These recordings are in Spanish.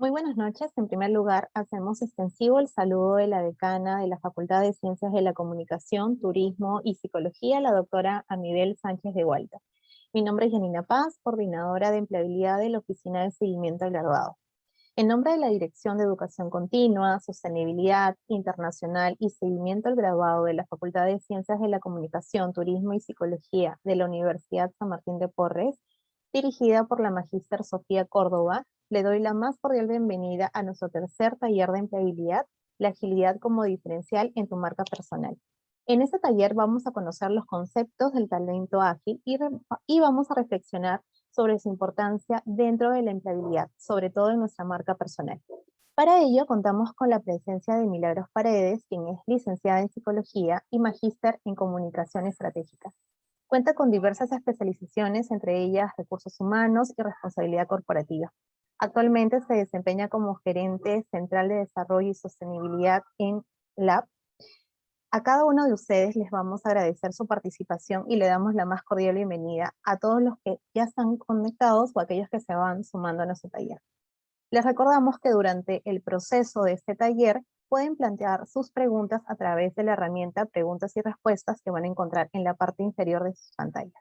Muy buenas noches. En primer lugar, hacemos extensivo el saludo de la decana de la Facultad de Ciencias de la Comunicación, Turismo y Psicología, la doctora Amibel Sánchez de Hualta. Mi nombre es Yanina Paz, coordinadora de empleabilidad de la Oficina de Seguimiento al Graduado. En nombre de la Dirección de Educación Continua, Sostenibilidad Internacional y Seguimiento al Graduado de la Facultad de Ciencias de la Comunicación, Turismo y Psicología de la Universidad San Martín de Porres, dirigida por la magíster Sofía Córdoba, le doy la más cordial bienvenida a nuestro tercer taller de empleabilidad, la agilidad como diferencial en tu marca personal. En este taller vamos a conocer los conceptos del talento ágil y vamos a reflexionar sobre su importancia dentro de la empleabilidad, sobre todo en nuestra marca personal. Para ello contamos con la presencia de Milagros Paredes, quien es licenciada en Psicología y magíster en Comunicación Estratégica. Cuenta con diversas especializaciones, entre ellas recursos humanos y responsabilidad corporativa. Actualmente se desempeña como gerente central de desarrollo y sostenibilidad en LAB. A cada uno de ustedes les vamos a agradecer su participación y le damos la más cordial bienvenida a todos los que ya están conectados o aquellos que se van sumando a nuestro taller. Les recordamos que durante el proceso de este taller pueden plantear sus preguntas a través de la herramienta Preguntas y Respuestas que van a encontrar en la parte inferior de sus pantallas.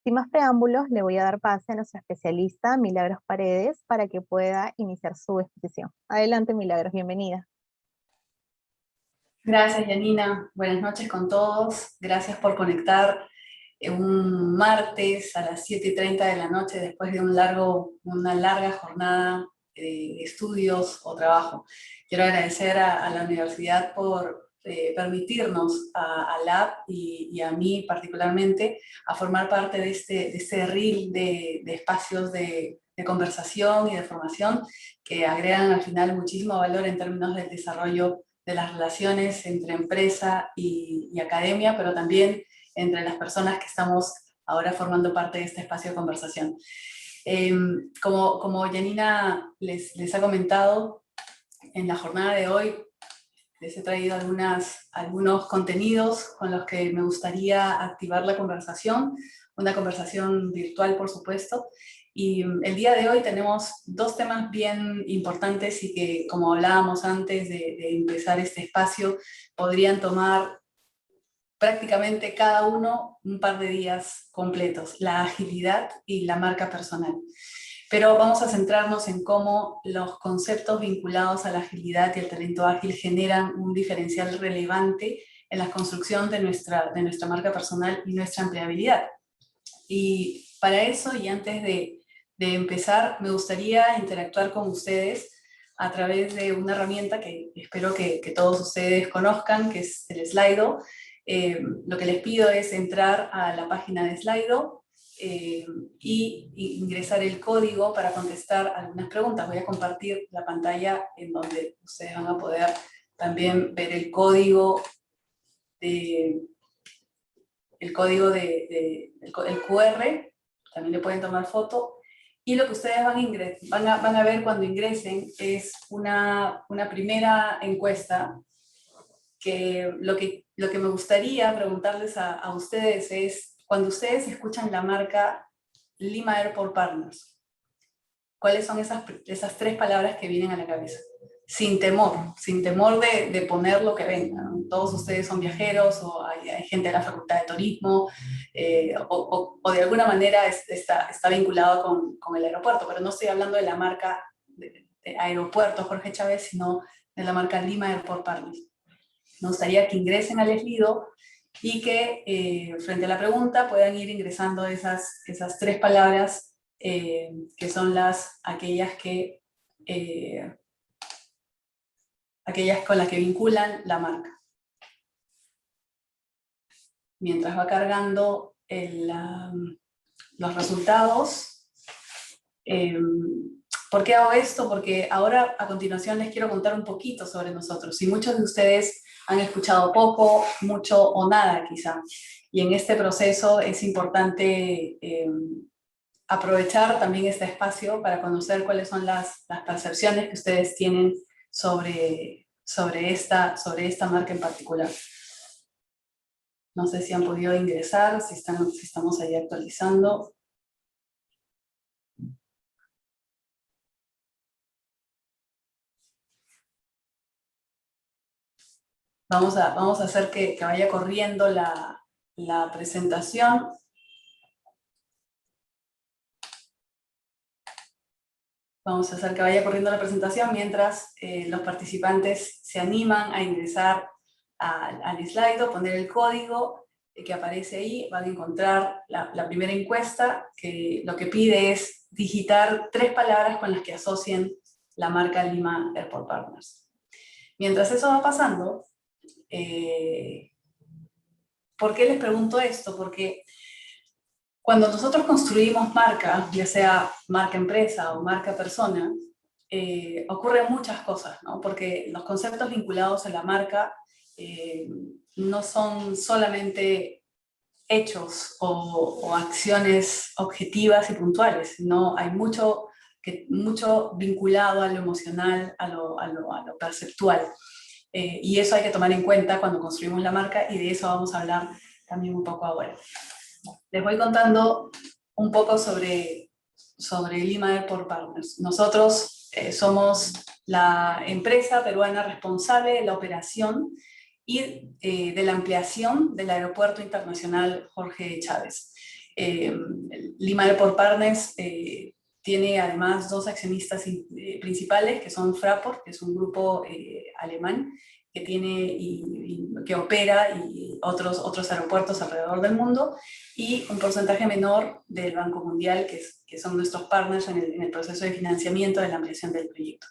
Sin más preámbulos, le voy a dar pase a nuestra especialista, Milagros Paredes, para que pueda iniciar su exposición. Adelante, Milagros, bienvenida. Gracias, Yanina. Buenas noches con todos. Gracias por conectar un martes a las 7:30 de la noche después de una larga jornada de estudios o trabajo. Quiero agradecer a la universidad por permitirnos a LAB y a mí particularmente a formar parte de este reel de espacios de conversación y de formación que agregan al final muchísimo valor en términos del desarrollo de las relaciones entre empresa y academia, pero también entre las personas que estamos ahora formando parte de este espacio de conversación. Como Yanina les ha comentado, en la jornada de hoy les he traído algunos contenidos con los que me gustaría activar la conversación, una conversación virtual, por supuesto. Y el día de hoy tenemos dos temas bien importantes y que, como hablábamos antes de empezar este espacio, podrían tomar prácticamente cada uno un par de días completos: la agilidad y la marca personal. Pero vamos a centrarnos en cómo los conceptos vinculados a la agilidad y el talento ágil generan un diferencial relevante en la construcción de nuestra marca personal y nuestra empleabilidad. Y para eso, y antes de empezar, me gustaría interactuar con ustedes a través de una herramienta que espero que todos ustedes conozcan, que es el Slido. Lo que les pido es entrar a la página de Slido y ingresar el código para contestar algunas preguntas. Voy a compartir la pantalla en donde ustedes van a poder también ver el código el QR, también le pueden tomar foto, y lo que ustedes van a ver cuando ingresen es una primera encuesta que lo que me gustaría preguntarles a ustedes es: cuando ustedes escuchan la marca Lima Airport Partners, ¿cuáles son esas tres palabras que vienen a la cabeza? Sin temor de poner lo que venga, ¿no? Todos ustedes son viajeros o hay gente de la Facultad de Turismo o de alguna manera está vinculado con el aeropuerto, pero no estoy hablando de la marca de aeropuerto Jorge Chávez, sino de la marca Lima Airport Partners. Me gustaría que ingresen al Slido y que frente a la pregunta puedan ir ingresando esas tres palabras que son aquellas con las que vinculan la marca. Mientras va cargando los resultados. ¿Por qué hago esto? Porque ahora a continuación les quiero contar un poquito sobre nosotros. Y muchos de ustedes han escuchado poco, mucho o nada quizá. Y en este proceso es importante aprovechar también este espacio para conocer cuáles son las percepciones que ustedes tienen sobre esta marca en particular. No sé si han podido ingresar, si estamos ahí actualizando. Vamos a hacer que vaya corriendo la presentación. Vamos a hacer que vaya corriendo la presentación mientras los participantes se animan a ingresar al slide, poner el código que aparece ahí. Van a encontrar la primera encuesta, que lo que pide es digitar 3 palabras con las que asocien la marca Lima Airport Partners. Mientras eso va pasando, ¿por qué les pregunto esto? Porque cuando nosotros construimos marca, ya sea marca empresa o marca persona, ocurren muchas cosas, ¿no? Porque los conceptos vinculados a la marca no son solamente hechos o acciones objetivas y puntuales, sino hay mucho vinculado a lo emocional, a lo perceptual. Y eso hay que tomar en cuenta cuando construimos la marca, y de eso vamos a hablar también un poco ahora. Les voy contando un poco sobre Lima Airport Partners. Nosotros somos la empresa peruana responsable de la operación y de la ampliación del Aeropuerto Internacional Jorge Chávez. Lima Airport Partners tiene además 2 accionistas principales, que son Fraport, que es un grupo alemán que tiene que opera otros aeropuertos alrededor del mundo, y un porcentaje menor del Banco Mundial, que son nuestros partners en el proceso de financiamiento de la ampliación del proyecto.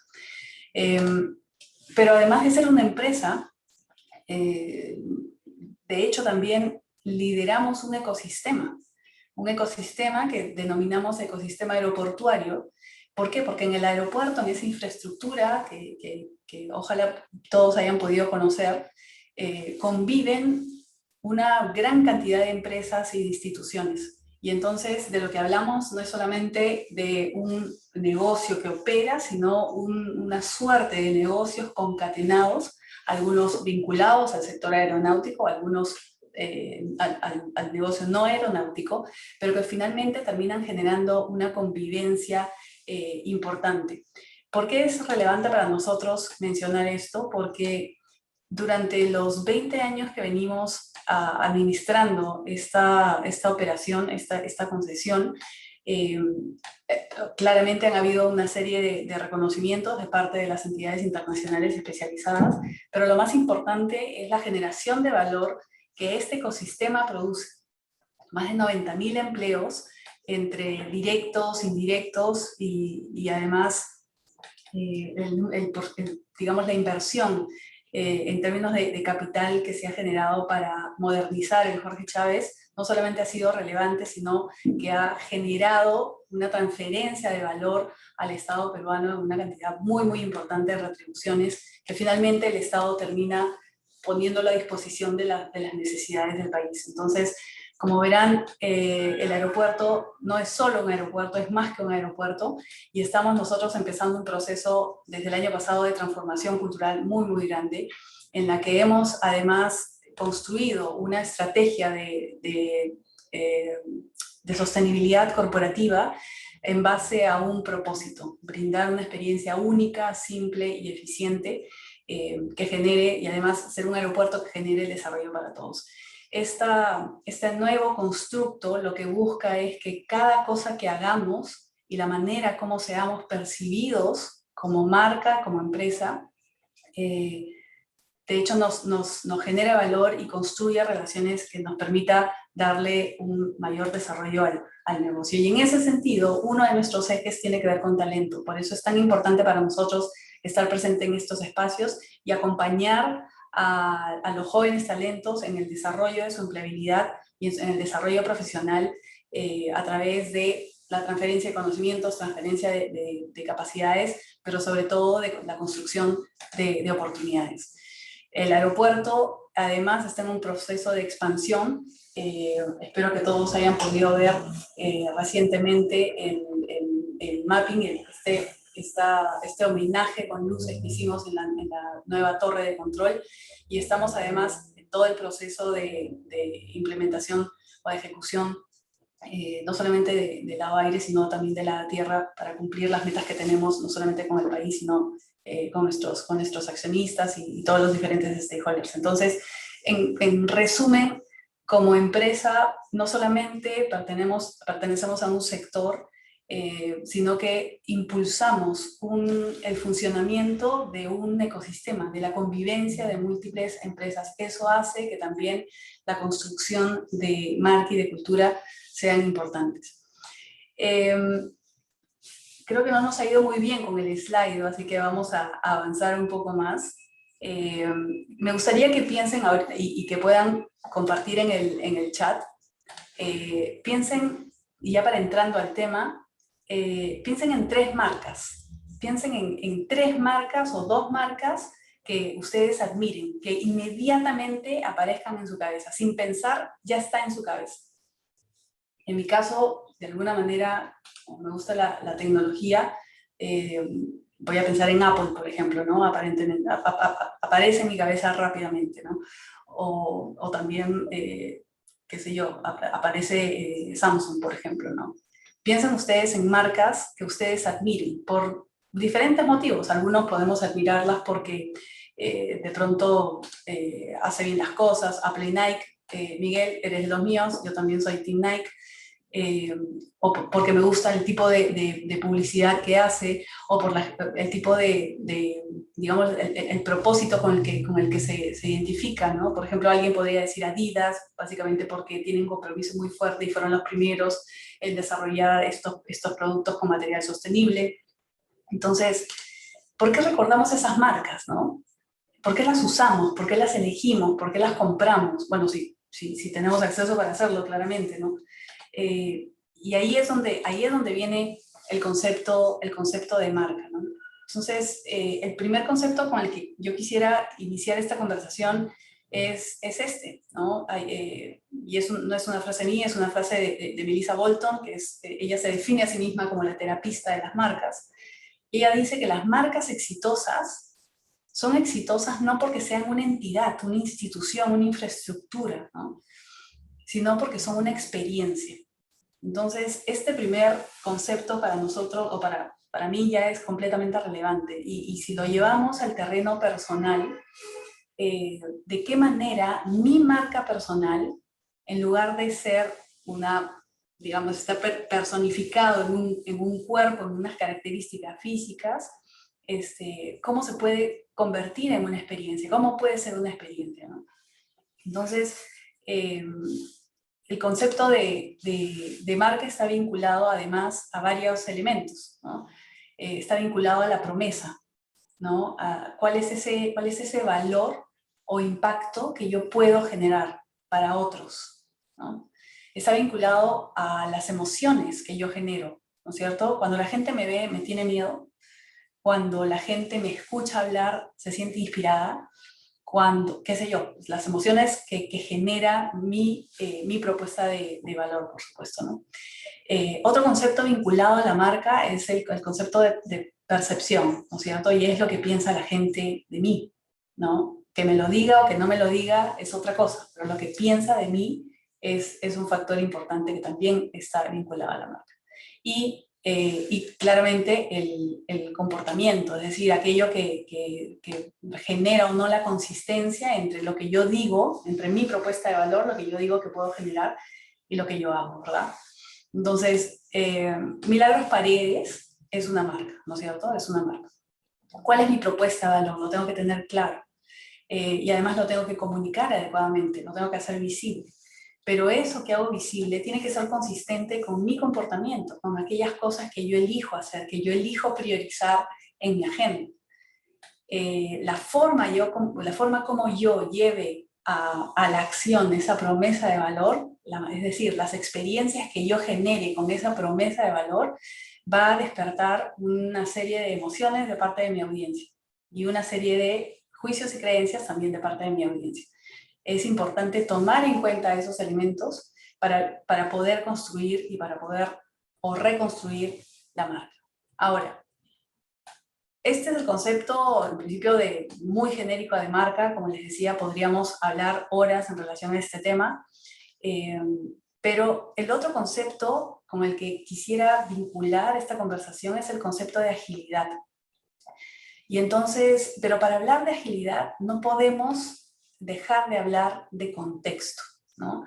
Pero además de ser una empresa, de hecho también lideramos un ecosistema que denominamos ecosistema aeroportuario. ¿Por qué? Porque en el aeropuerto, en esa infraestructura que ojalá todos hayan podido conocer, conviven una gran cantidad de empresas y de instituciones. Y entonces de lo que hablamos no es solamente de un negocio que opera, sino una suerte de negocios concatenados, algunos vinculados al sector aeronáutico, algunos al negocio no aeronáutico, pero que finalmente terminan generando una convivencia importante. ¿Por qué es relevante para nosotros mencionar esto? Porque durante los 20 años que venimos administrando esta operación, esta concesión, claramente han habido una serie de reconocimientos de parte de las entidades internacionales especializadas, pero lo más importante es la generación de valor que este ecosistema produce. Más de 90.000 empleos entre directos, indirectos y además digamos la inversión en términos de capital que se ha generado para modernizar el Jorge Chávez, no solamente ha sido relevante, sino que ha generado una transferencia de valor al Estado peruano en una cantidad muy, muy importante de retribuciones que finalmente el Estado termina poniéndolo a disposición de las necesidades del país. Entonces, como verán, el aeropuerto no es solo un aeropuerto, es más que un aeropuerto, y estamos nosotros empezando un proceso desde el año pasado de transformación cultural muy, muy grande, en la que hemos además construido una estrategia de sostenibilidad corporativa en base a un propósito: brindar una experiencia única, simple y eficiente que genere, y además ser un aeropuerto que genere el desarrollo para todos. Este nuevo constructo lo que busca es que cada cosa que hagamos y la manera como seamos percibidos como marca, como empresa, de hecho nos genera valor y construye relaciones que nos permita darle un mayor desarrollo al negocio. Y en ese sentido, uno de nuestros ejes tiene que ver con talento. Por eso es tan importante para nosotros estar presente en estos espacios y acompañar a los jóvenes talentos en el desarrollo de su empleabilidad y en el desarrollo profesional a través de la transferencia de conocimientos, transferencia de capacidades, pero sobre todo de la construcción de oportunidades. El aeropuerto además está en un proceso de expansión. Espero que todos hayan podido ver recientemente el mapping, este homenaje con luces que hicimos en la nueva torre de control, y estamos además en todo el proceso de implementación o de ejecución no solamente del lado aire, sino también de la tierra, para cumplir las metas que tenemos, no solamente con el país, sino con nuestros accionistas y todos los diferentes stakeholders. Entonces, en resumen, como empresa, no solamente pertenecemos a un sector, sino que impulsamos el funcionamiento de un ecosistema, de la convivencia de múltiples empresas. Eso hace que también la construcción de marca y de cultura sean importantes. Creo que no nos ha ido muy bien con el slide, así que vamos a avanzar un poco más. Me gustaría que piensen ahorita y que puedan compartir en el chat. Piensen, y ya para entrando al tema, piensen en 3 marcas. Piensen en 3 marcas o 2 marcas que ustedes admiren, que inmediatamente aparezcan en su cabeza. Sin pensar, ya está en su cabeza. En mi caso, de alguna manera, como me gusta la tecnología, voy a pensar en Apple, por ejemplo, ¿no? Aparentemente, aparece en mi cabeza rápidamente, ¿no? O también, qué sé yo, aparece Samsung, por ejemplo, ¿no? Piensen ustedes en marcas que ustedes admiren por diferentes motivos. Algunos podemos admirarlas porque de pronto hace bien las cosas. Apple y Nike, Miguel, eres de los míos, yo también soy Team Nike. O porque me gusta el tipo de publicidad que hace, o por el tipo digamos, el propósito con el que se identifica, ¿no? Por ejemplo, alguien podría decir Adidas, básicamente porque tienen un compromiso muy fuerte y fueron los primeros en desarrollar estos productos con material sostenible. Entonces, ¿por qué recordamos esas marcas, no? ¿Por qué las usamos? ¿Por qué las elegimos? ¿Por qué las compramos? Bueno, sí, tenemos acceso para hacerlo, claramente, ¿no? Y ahí es donde viene el concepto de marca, ¿no? Entonces, el primer concepto con el que yo quisiera iniciar esta conversación es este, ¿no? Y no es una frase mía, es una frase de Melissa Bolton, que ella se define a sí misma como la terapista de las marcas. Ella dice que las marcas exitosas son exitosas no porque sean una entidad, una institución, una infraestructura, ¿no? Sino porque son una experiencia. Entonces, este primer concepto para nosotros, o para mí, ya es completamente relevante. Y si lo llevamos al terreno personal, ¿de qué manera mi marca personal, en lugar de ser digamos, estar personificado en un cuerpo, en unas características físicas, cómo se puede convertir en una experiencia? ¿Cómo puede ser una experiencia, ¿no? Entonces, el concepto de marca está vinculado además a varios elementos, ¿no? Está vinculado a la promesa, ¿no? ¿Cuál es ese valor o impacto que yo puedo generar para otros, ¿no? Está vinculado a las emociones que yo genero, ¿no es cierto? Cuando la gente me ve, me tiene miedo. Cuando la gente me escucha hablar, se siente inspirada. Cuando, qué sé yo, las emociones que genera mi propuesta de valor, por supuesto, ¿no? Otro concepto vinculado a la marca es el concepto de percepción, ¿no es cierto? Y es lo que piensa la gente de mí, ¿no? Que me lo diga o que no me lo diga es otra cosa, pero lo que piensa de mí es un factor importante que también está vinculado a la marca. Y claramente el comportamiento, es decir, aquello que genera o no la consistencia entre lo que yo digo, entre mi propuesta de valor, lo que yo digo que puedo generar y lo que yo hago, ¿verdad? Entonces, Milagros Paredes es una marca, ¿no es cierto? Es una marca. ¿Cuál es mi propuesta de valor? Lo tengo que tener claro. Y además lo tengo que comunicar adecuadamente, lo tengo que hacer visible. Pero eso que hago visible tiene que ser consistente con mi comportamiento, con aquellas cosas que yo elijo hacer, que yo elijo priorizar en mi agenda. La forma como yo lleve a la acción esa promesa de valor, es decir, las experiencias que yo genere con esa promesa de valor, va a despertar una serie de emociones de parte de mi audiencia y una serie de juicios y creencias también de parte de mi audiencia. Es importante tomar en cuenta esos elementos para poder construir y para poder reconstruir la marca. Ahora, este es el concepto, en principio, muy genérico de marca. Como les decía, podríamos hablar horas en relación a este tema. Pero el otro concepto con el que quisiera vincular esta conversación es el concepto de agilidad. Y entonces, pero para hablar de agilidad no podemos dejar de hablar de contexto, ¿no?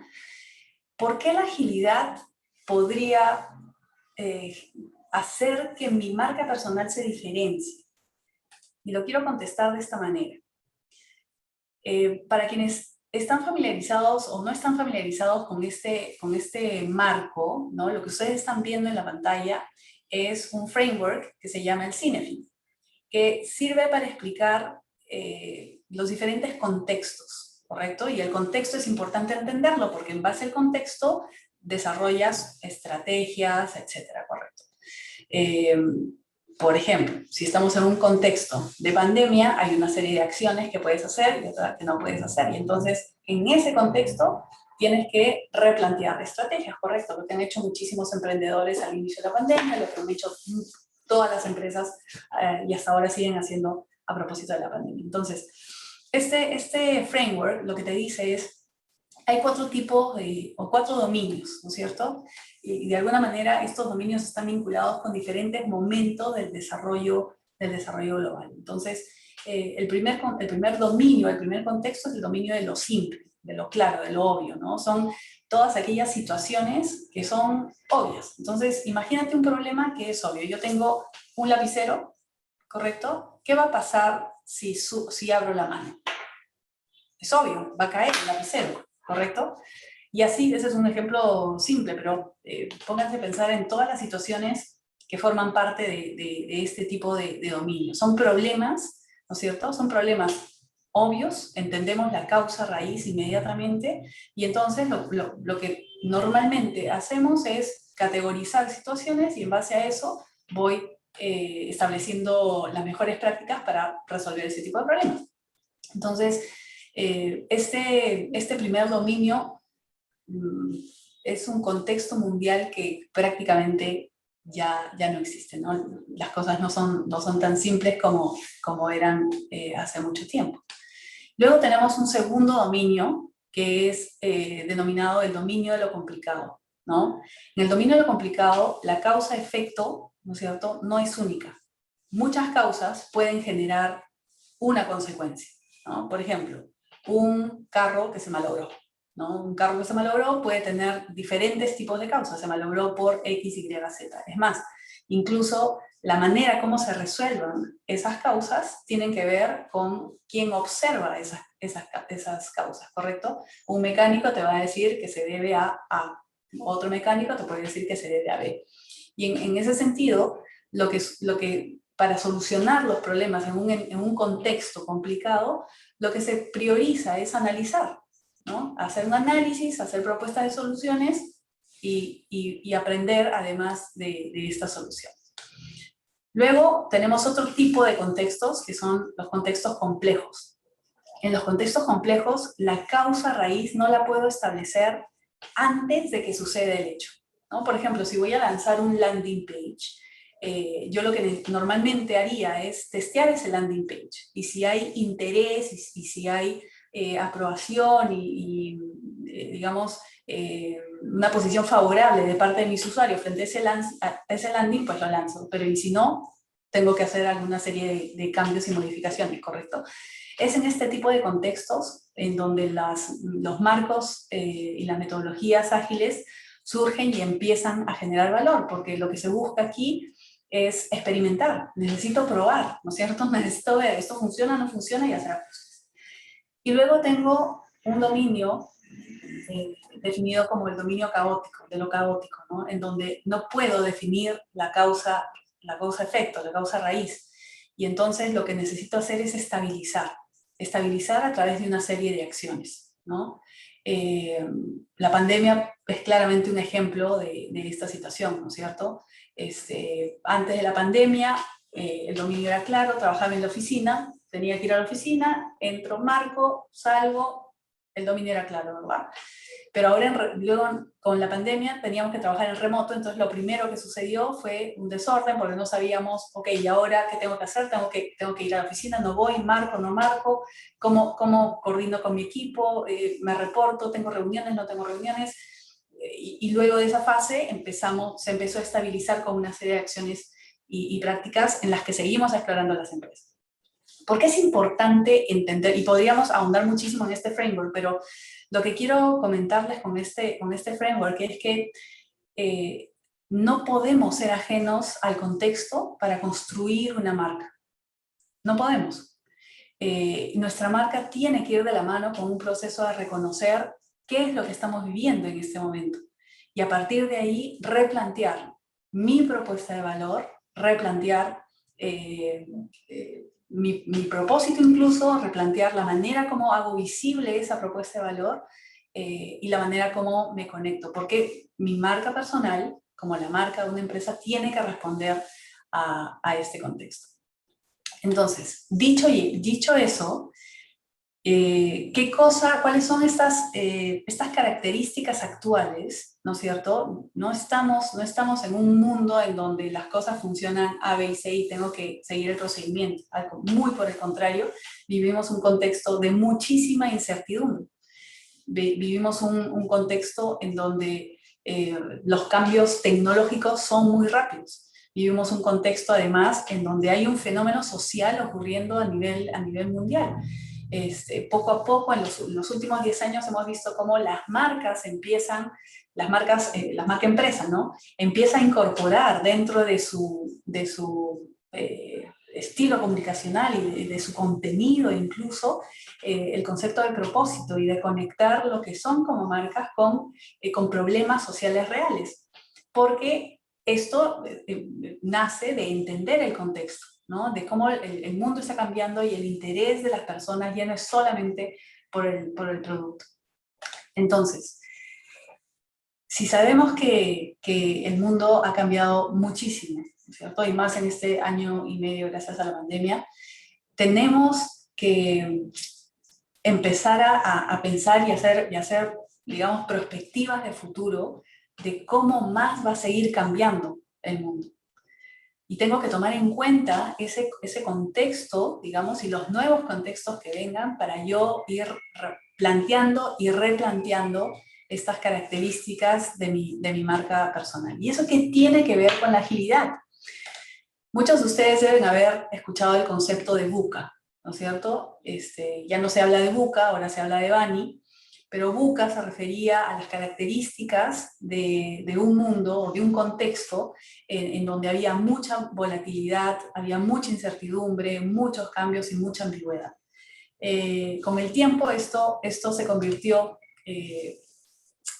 ¿Por qué la agilidad podría hacer que mi marca personal se diferencie? Y lo quiero contestar de esta manera. Para quienes están familiarizados o no están familiarizados con este marco, ¿no? Lo que ustedes están viendo en la pantalla es un framework que se llama el Cinefin, que sirve para explicar los diferentes contextos, ¿correcto? Y el contexto es importante entenderlo porque en base al contexto desarrollas estrategias, etcétera, ¿correcto? Por ejemplo, si estamos en un contexto de pandemia, hay una serie de acciones que puedes hacer y otras que no puedes hacer. Y entonces, en ese contexto, tienes que replantear estrategias, ¿correcto? Lo que han hecho muchísimos emprendedores al inicio de la pandemia, lo que han hecho todas las empresas y hasta ahora siguen haciendo a propósito de la pandemia. Entonces, este framework lo que te dice es, hay 4 tipos o 4 dominios, ¿no es cierto? Y de alguna manera estos dominios están vinculados con diferentes momentos del desarrollo global. Entonces, el primer dominio, el primer contexto es el dominio de lo simple, de lo claro, de lo obvio, ¿no? Son todas aquellas situaciones que son obvias. Entonces, imagínate un problema que es obvio. Yo tengo un lapicero, ¿correcto? ¿Qué va a pasar si abro la mano? Es obvio, va a caer el lapicero, ¿correcto? Y así, ese es un ejemplo simple, pero pónganse a pensar en todas las situaciones que forman parte de este tipo de dominio. Son problemas, ¿no es cierto? Son problemas obvios, entendemos la causa raíz inmediatamente, y entonces lo que normalmente hacemos es categorizar situaciones y en base a eso voy estableciendo las mejores prácticas para resolver ese tipo de problemas. Entonces, este primer dominio es un contexto mundial que prácticamente ya no existe, ¿no? Las cosas no son tan simples como eran hace mucho tiempo. Luego tenemos un segundo dominio que es denominado el dominio de lo complicado, ¿no? En el dominio de lo complicado, la causa-efecto, ¿no es cierto?, no es única. Muchas causas pueden generar una consecuencia, ¿no? Por ejemplo, un carro que se malogró, ¿no? Un carro que se malogró puede tener diferentes tipos de causas. Se malogró por X, Y, Z. Es más, incluso la manera como se resuelvan esas causas tienen que ver con quién observa esas causas, ¿correcto? Un mecánico te va a decir que se debe a A. Otro mecánico te puede decir que se debe a B. Y en ese sentido, lo que para solucionar los problemas en un contexto complicado, lo que se prioriza es analizar, ¿no? Hacer un análisis, hacer propuestas de soluciones y aprender además de estas soluciones. Luego tenemos otro tipo de contextos que son los contextos complejos. En los contextos complejos, la causa raíz no la puedo establecer antes de que suceda el hecho, ¿no? Por ejemplo, si voy a lanzar un landing page, yo lo que normalmente haría es testear ese landing page. Y si hay interés y si hay aprobación digamos, una posición favorable de parte de mis usuarios frente a ese landing, pues lo lanzo. Pero y si no, tengo que hacer alguna serie de cambios y modificaciones, ¿correcto? Es en este tipo de contextos en donde los marcos y las metodologías ágiles surgen y empiezan a generar valor, porque lo que se busca aquí es experimentar, necesito probar, ¿no es cierto? Necesito ver, esto funciona, no funciona y hacer ajustes. Y luego tengo un dominio definido como el dominio caótico, de lo caótico, ¿no? En donde no puedo definir la causa-efecto, la causa raíz. Y entonces lo que necesito hacer es estabilizar a través de una serie de acciones, ¿no? La pandemia es claramente un ejemplo de esta situación, ¿no es cierto? Antes de la pandemia, el dominio era claro, trabajaba en la oficina, tenía que ir a la oficina, entro, marco, salgo, el dominio era claro, ¿verdad? Pero ahora, luego con la pandemia, teníamos que trabajar en remoto, entonces lo primero que sucedió fue un desorden, porque no sabíamos, ok, ¿y ahora qué tengo que hacer? Tengo que ir a la oficina, no voy, marco, no marco, ¿cómo coordino con mi equipo? ¿Me reporto? ¿Tengo reuniones? ¿No tengo reuniones? y luego de esa fase se empezó a estabilizar con una serie de acciones y prácticas en las que seguimos explorando las empresas. ¿Por qué es importante entender? Y podríamos ahondar muchísimo en este framework, pero lo que quiero comentarles con este framework es que no podemos ser ajenos al contexto para construir una marca. No podemos. Nuestra marca tiene que ir de la mano con un proceso de reconocer qué es lo que estamos viviendo en este momento. Y a partir de ahí, replantear mi propuesta de valor, replantear mi propósito incluso, replantear la manera como hago visible esa propuesta de valor y la manera como me conecto. Porque mi marca personal, como la marca de una empresa, tiene que responder a este contexto. Entonces, dicho eso, ¿cuáles son estas características actuales? ¿No es cierto? No estamos en un mundo en donde las cosas funcionan A, B y C y tengo que seguir el procedimiento. Muy por el contrario, vivimos un contexto de muchísima incertidumbre. Vivimos un contexto en donde los cambios tecnológicos son muy rápidos. Vivimos un contexto, además, en donde hay un fenómeno social ocurriendo a nivel mundial. Poco a poco, en los últimos 10 años, hemos visto cómo las marcas la marca empresa, ¿no? Empieza a incorporar dentro de su estilo comunicacional y de su contenido incluso, el concepto de propósito y de conectar lo que son como marcas con problemas sociales reales. Porque esto nace de entender el contexto, ¿no? De cómo el mundo está cambiando y el interés de las personas ya no es solamente por el producto. Entonces, si sabemos que el mundo ha cambiado muchísimo, ¿cierto? Y más en este año y medio gracias a la pandemia, tenemos que empezar a pensar y hacer, digamos, perspectivas de futuro de cómo más va a seguir cambiando el mundo. Y tengo que tomar en cuenta ese contexto, digamos, y los nuevos contextos que vengan para yo ir planteando y replanteando estas características de mi marca personal. ¿Y eso qué tiene que ver con la agilidad? Muchos de ustedes deben haber escuchado el concepto de VUCA, ¿no es cierto? Ya no se habla de VUCA, ahora se habla de BANI, pero VUCA se refería a las características de un mundo o de un contexto en donde había mucha volatilidad, había mucha incertidumbre, muchos cambios y mucha ambigüedad. Con el tiempo esto se convirtió,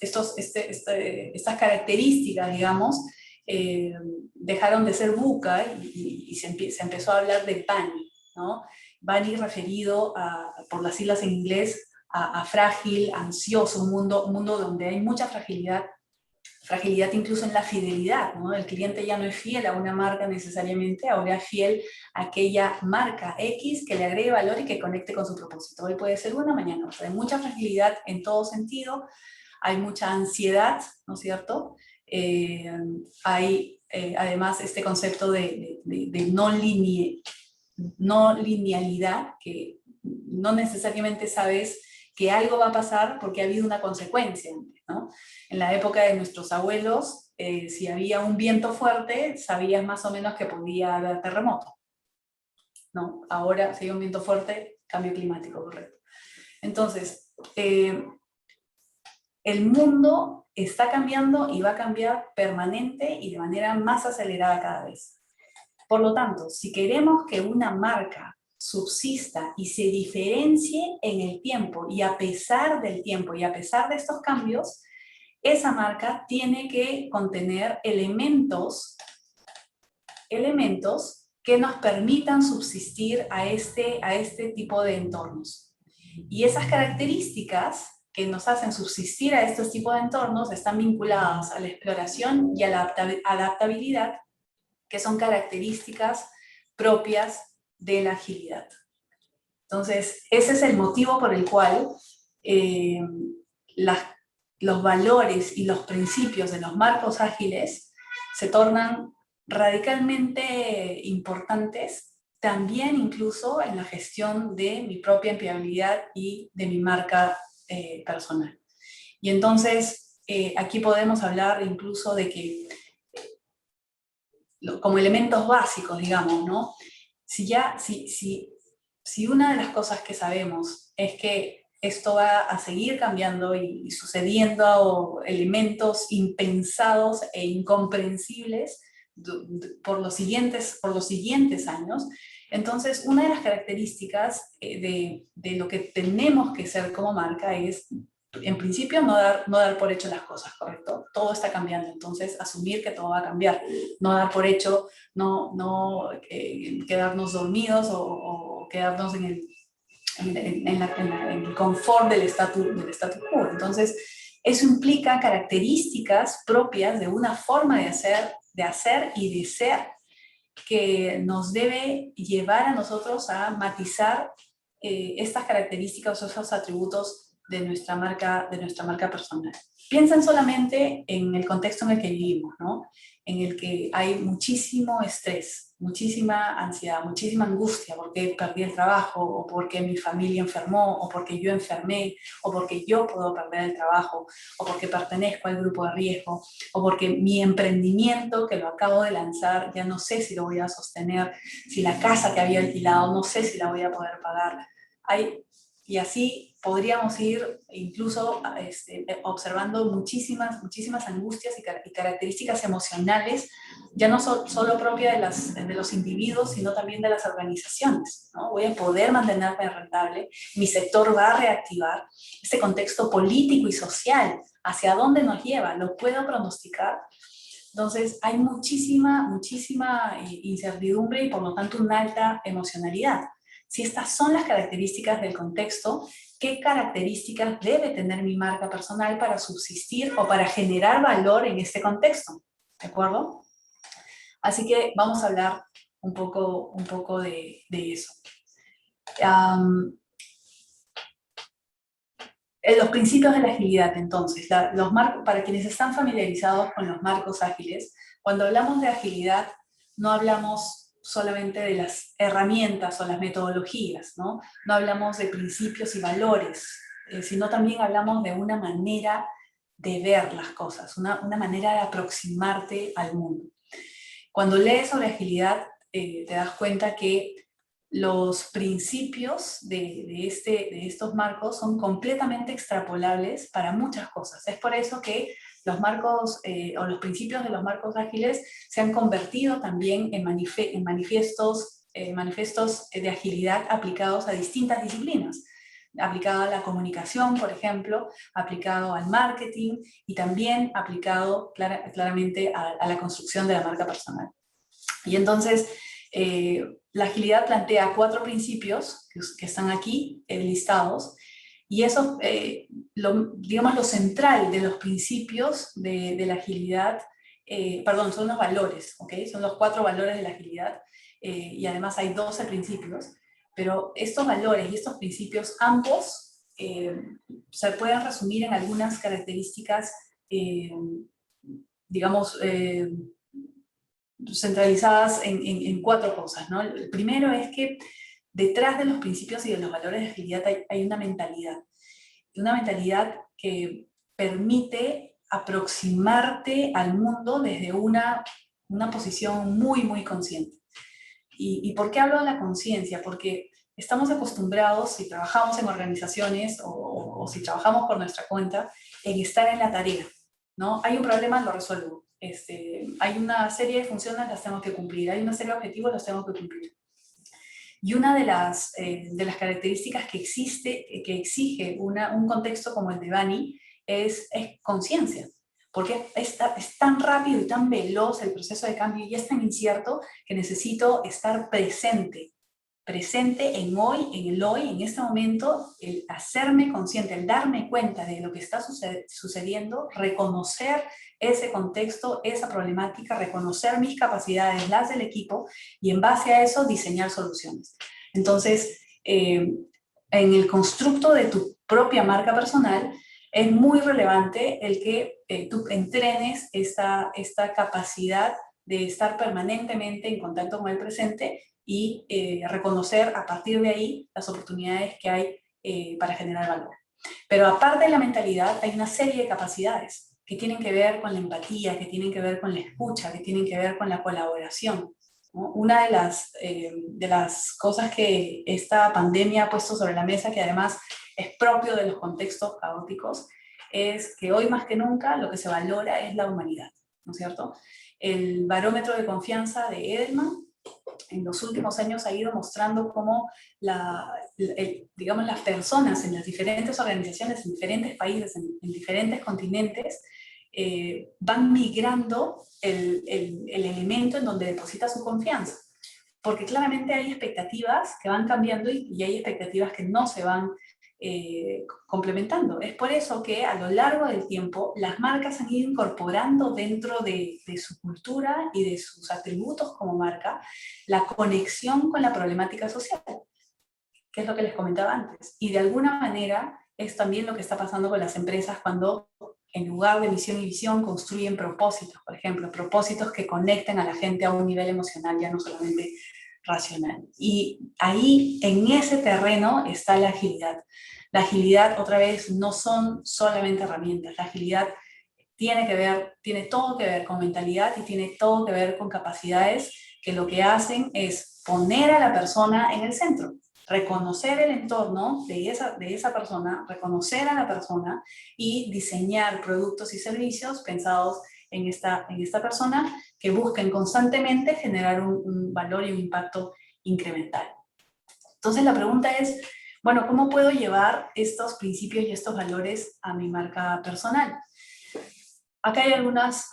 estas características, digamos, dejaron de ser VUCA y se empezó a hablar de BANI, ¿no? BANI referido por las siglas en inglés a frágil, ansioso, un mundo donde hay mucha fragilidad incluso en la fidelidad, ¿no? El cliente ya no es fiel a una marca necesariamente, ahora es fiel a aquella marca X que le agregue valor y que conecte con su propósito. Hoy puede ser una, mañana otra. Hay mucha fragilidad en todo sentido, hay mucha ansiedad, ¿no es cierto? Hay además este concepto de no linealidad, que no necesariamente sabes que algo va a pasar porque ha habido una consecuencia, ¿no? En la época de nuestros abuelos, si había un viento fuerte, sabías más o menos que podía haber terremoto, ¿no? Ahora, si hay un viento fuerte, cambio climático, correcto. Entonces, el mundo está cambiando y va a cambiar permanente y de manera más acelerada cada vez. Por lo tanto, si queremos que una marca subsista y se diferencie en el tiempo y a pesar del tiempo y a pesar de estos cambios, esa marca tiene que contener elementos que nos permitan subsistir a este tipo de entornos. Y esas características que nos hacen subsistir a estos tipos de entornos están vinculadas a la exploración y a la adaptabilidad, que son características propias de la agilidad. Entonces, ese es el motivo por el cual los valores y los principios de los marcos ágiles se tornan radicalmente importantes, también incluso en la gestión de mi propia empleabilidad y de mi marca personal. Y entonces, aquí podemos hablar incluso de que, como elementos básicos, digamos, ¿no? Si una de las cosas que sabemos es que esto va a seguir cambiando y sucediendo elementos impensados e incomprensibles por los siguientes años, entonces una de las características de lo que tenemos que ser como marca es, en principio, no dar por hecho las cosas, ¿correcto? Todo está cambiando, entonces asumir que todo va a cambiar, no dar por hecho, no quedarnos dormidos o quedarnos en el confort del statu quo. Entonces, eso implica características propias de una forma de hacer y de ser que nos debe llevar a nosotros a matizar estas características o esos atributos de nuestra marca personal. Piensen solamente en el contexto en el que vivimos, ¿no? En el que hay muchísimo estrés, muchísima ansiedad, muchísima angustia porque perdí el trabajo, o porque mi familia enfermó, o porque yo enfermé, o porque yo puedo perder el trabajo, o porque pertenezco al grupo de riesgo, o porque mi emprendimiento que lo acabo de lanzar ya no sé si lo voy a sostener, si la casa que había alquilado no sé si la voy a poder pagar. Y así podríamos ir incluso observando muchísimas angustias y características emocionales, ya no solo propias de los individuos, sino también de las organizaciones, ¿no? Voy a poder mantenerme rentable, mi sector va a reactivar, este contexto político y social, ¿hacia dónde nos lleva? ¿Lo puedo pronosticar? Entonces hay muchísima incertidumbre y por lo tanto una alta emocionalidad. Si estas son las características del contexto, ¿qué características debe tener mi marca personal para subsistir o para generar valor en este contexto? ¿De acuerdo? Así que vamos a hablar un poco de eso. Los principios de la agilidad, entonces, para quienes están familiarizados con los marcos ágiles, cuando hablamos de agilidad no hablamos solamente de las herramientas o las metodologías, ¿no? No hablamos de principios y valores, sino también hablamos de una manera de ver las cosas, una manera de aproximarte al mundo. Cuando lees sobre agilidad, te das cuenta que los principios de estos marcos son completamente extrapolables para muchas cosas. Es por eso que los marcos o los principios de los marcos ágiles se han convertido también en manifiestos de agilidad aplicados a distintas disciplinas. Aplicado a la comunicación, por ejemplo, aplicado al marketing y también aplicado claramente a la construcción de la marca personal. Y entonces, la agilidad plantea 4 principios que están aquí listados, y eso, digamos, lo central de los principios de la agilidad, son los valores, ¿ok? Son los 4 valores de la agilidad, y además hay 12 principios, pero estos valores y estos principios ambos se pueden resumir en algunas características, digamos, centralizadas en 4 cosas, ¿no? El primero es que detrás de los principios y de los valores de agilidad hay una mentalidad que permite aproximarte al mundo desde una posición muy consciente. ¿Y por qué hablo de la conciencia? Porque estamos acostumbrados, si trabajamos en organizaciones o si trabajamos por nuestra cuenta, en estar en la tarea, ¿no? Hay un problema, lo resuelvo. Hay una serie de funciones, las tengo que cumplir. Hay una serie de objetivos, los tengo que cumplir. Y una de las características que exige un contexto como el de Bani es conciencia. Porque es tan rápido y tan veloz el proceso de cambio y es tan incierto que necesito estar presente en hoy, en este momento, el hacerme consciente, el darme cuenta de lo que está sucediendo, reconocer ese contexto, esa problemática, reconocer mis capacidades, las del equipo, y en base a eso diseñar soluciones. Entonces, en el constructo de tu propia marca personal, es muy relevante el que tú entrenes esta capacidad de estar permanentemente en contacto con el presente y reconocer a partir de ahí las oportunidades que hay para generar valor. Pero aparte de la mentalidad, hay una serie de capacidades. que tienen que ver con la empatía, que tienen que ver con la escucha, que tienen que ver con la colaboración, ¿no? Una de las cosas que esta pandemia ha puesto sobre la mesa, que además es propio de los contextos caóticos, es que hoy más que nunca lo que se valora es la humanidad, ¿no es cierto? El barómetro de confianza de Edelman en los últimos años ha ido mostrando cómo digamos, las personas en las diferentes organizaciones, en diferentes países, en diferentes continentes, van migrando el elemento en donde deposita su confianza. Porque claramente hay expectativas que van cambiando y hay expectativas que no se van complementando. Es por eso que a lo largo del tiempo las marcas han ido incorporando dentro de su cultura y de sus atributos como marca la conexión con la problemática social, que es lo que les comentaba antes. Y de alguna manera es también lo que está pasando con las empresas cuando en lugar de misión y visión construyen propósitos, por ejemplo, propósitos que conecten a la gente a un nivel emocional, ya no solamente racional. Y ahí, en ese terreno, está la agilidad. La agilidad, otra vez, no son solamente herramientas. La agilidad tiene todo que ver con mentalidad y tiene todo que ver con capacidades que lo que hacen es poner a la persona en el centro, reconocer el entorno de esa persona, reconocer a la persona y diseñar productos y servicios pensados en esta persona que busquen constantemente generar un valor y un impacto incremental. Entonces la pregunta es, bueno, ¿cómo puedo llevar estos principios y estos valores a mi marca personal? Acá hay algunas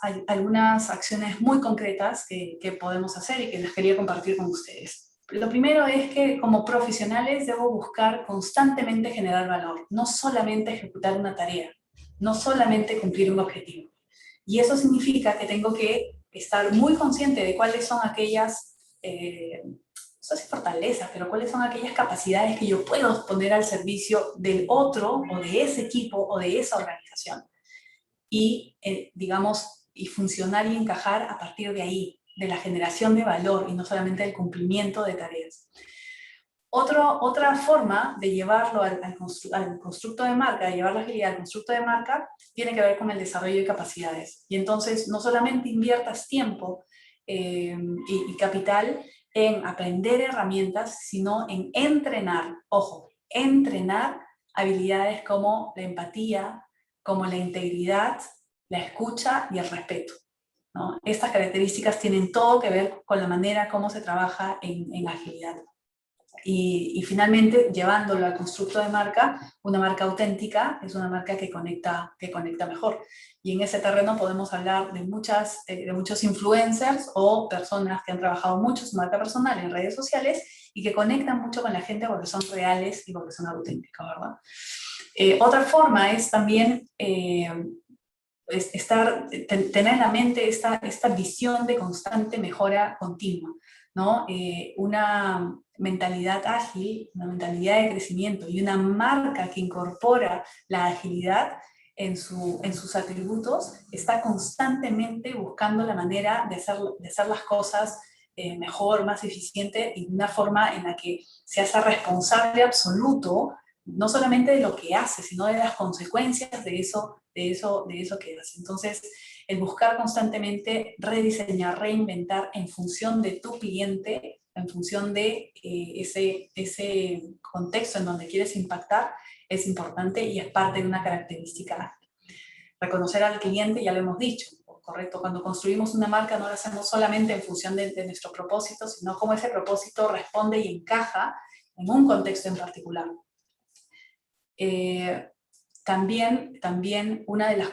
acciones muy concretas que podemos hacer y que les quería compartir con ustedes. Lo primero es que como profesionales debo buscar constantemente generar valor, no solamente ejecutar una tarea, no solamente cumplir un objetivo. Y eso significa que tengo que estar muy consciente de cuáles son aquellas, no sé si fortalezas, pero cuáles son aquellas capacidades que yo puedo poner al servicio del otro o de ese equipo o de esa organización. Y, digamos, y funcionar y encajar a partir de ahí, de la generación de valor y no solamente del cumplimiento de tareas. Otra forma de llevarlo al constructo de marca, de llevar la agilidad al constructo de marca, tiene que ver con el desarrollo de capacidades. Y entonces no solamente inviertas tiempo y capital en aprender herramientas, sino en entrenar, ojo, entrenar habilidades como la empatía, como la integridad, la escucha y el respeto, ¿no? Estas características tienen todo que ver con la manera como se trabaja en agilidad. Y finalmente, llevándolo al constructo de marca, una marca auténtica es una marca que conecta mejor. Y en ese terreno podemos hablar de muchos influencers o personas que han trabajado mucho su marca personal en redes sociales y que conectan mucho con la gente porque son reales y porque son auténticos, ¿verdad? Otra forma es también tener en la mente esta visión de constante mejora continua, ¿no? Una mentalidad ágil, una mentalidad de crecimiento y una marca que incorpora la agilidad en sus atributos está constantemente buscando la manera de hacer las cosas mejor, más eficiente y de una forma en la que se hace responsable absoluto no solamente de lo que hace, sino de las consecuencias de eso que hace. Entonces, el buscar constantemente rediseñar, reinventar en función de tu cliente, en función de ese contexto en donde quieres impactar, es importante y es parte de una característica. Reconocer al cliente, ya lo hemos dicho, correcto, cuando construimos una marca no lo hacemos solamente en función de nuestro propósito, sino cómo ese propósito responde y encaja en un contexto en particular. También una de las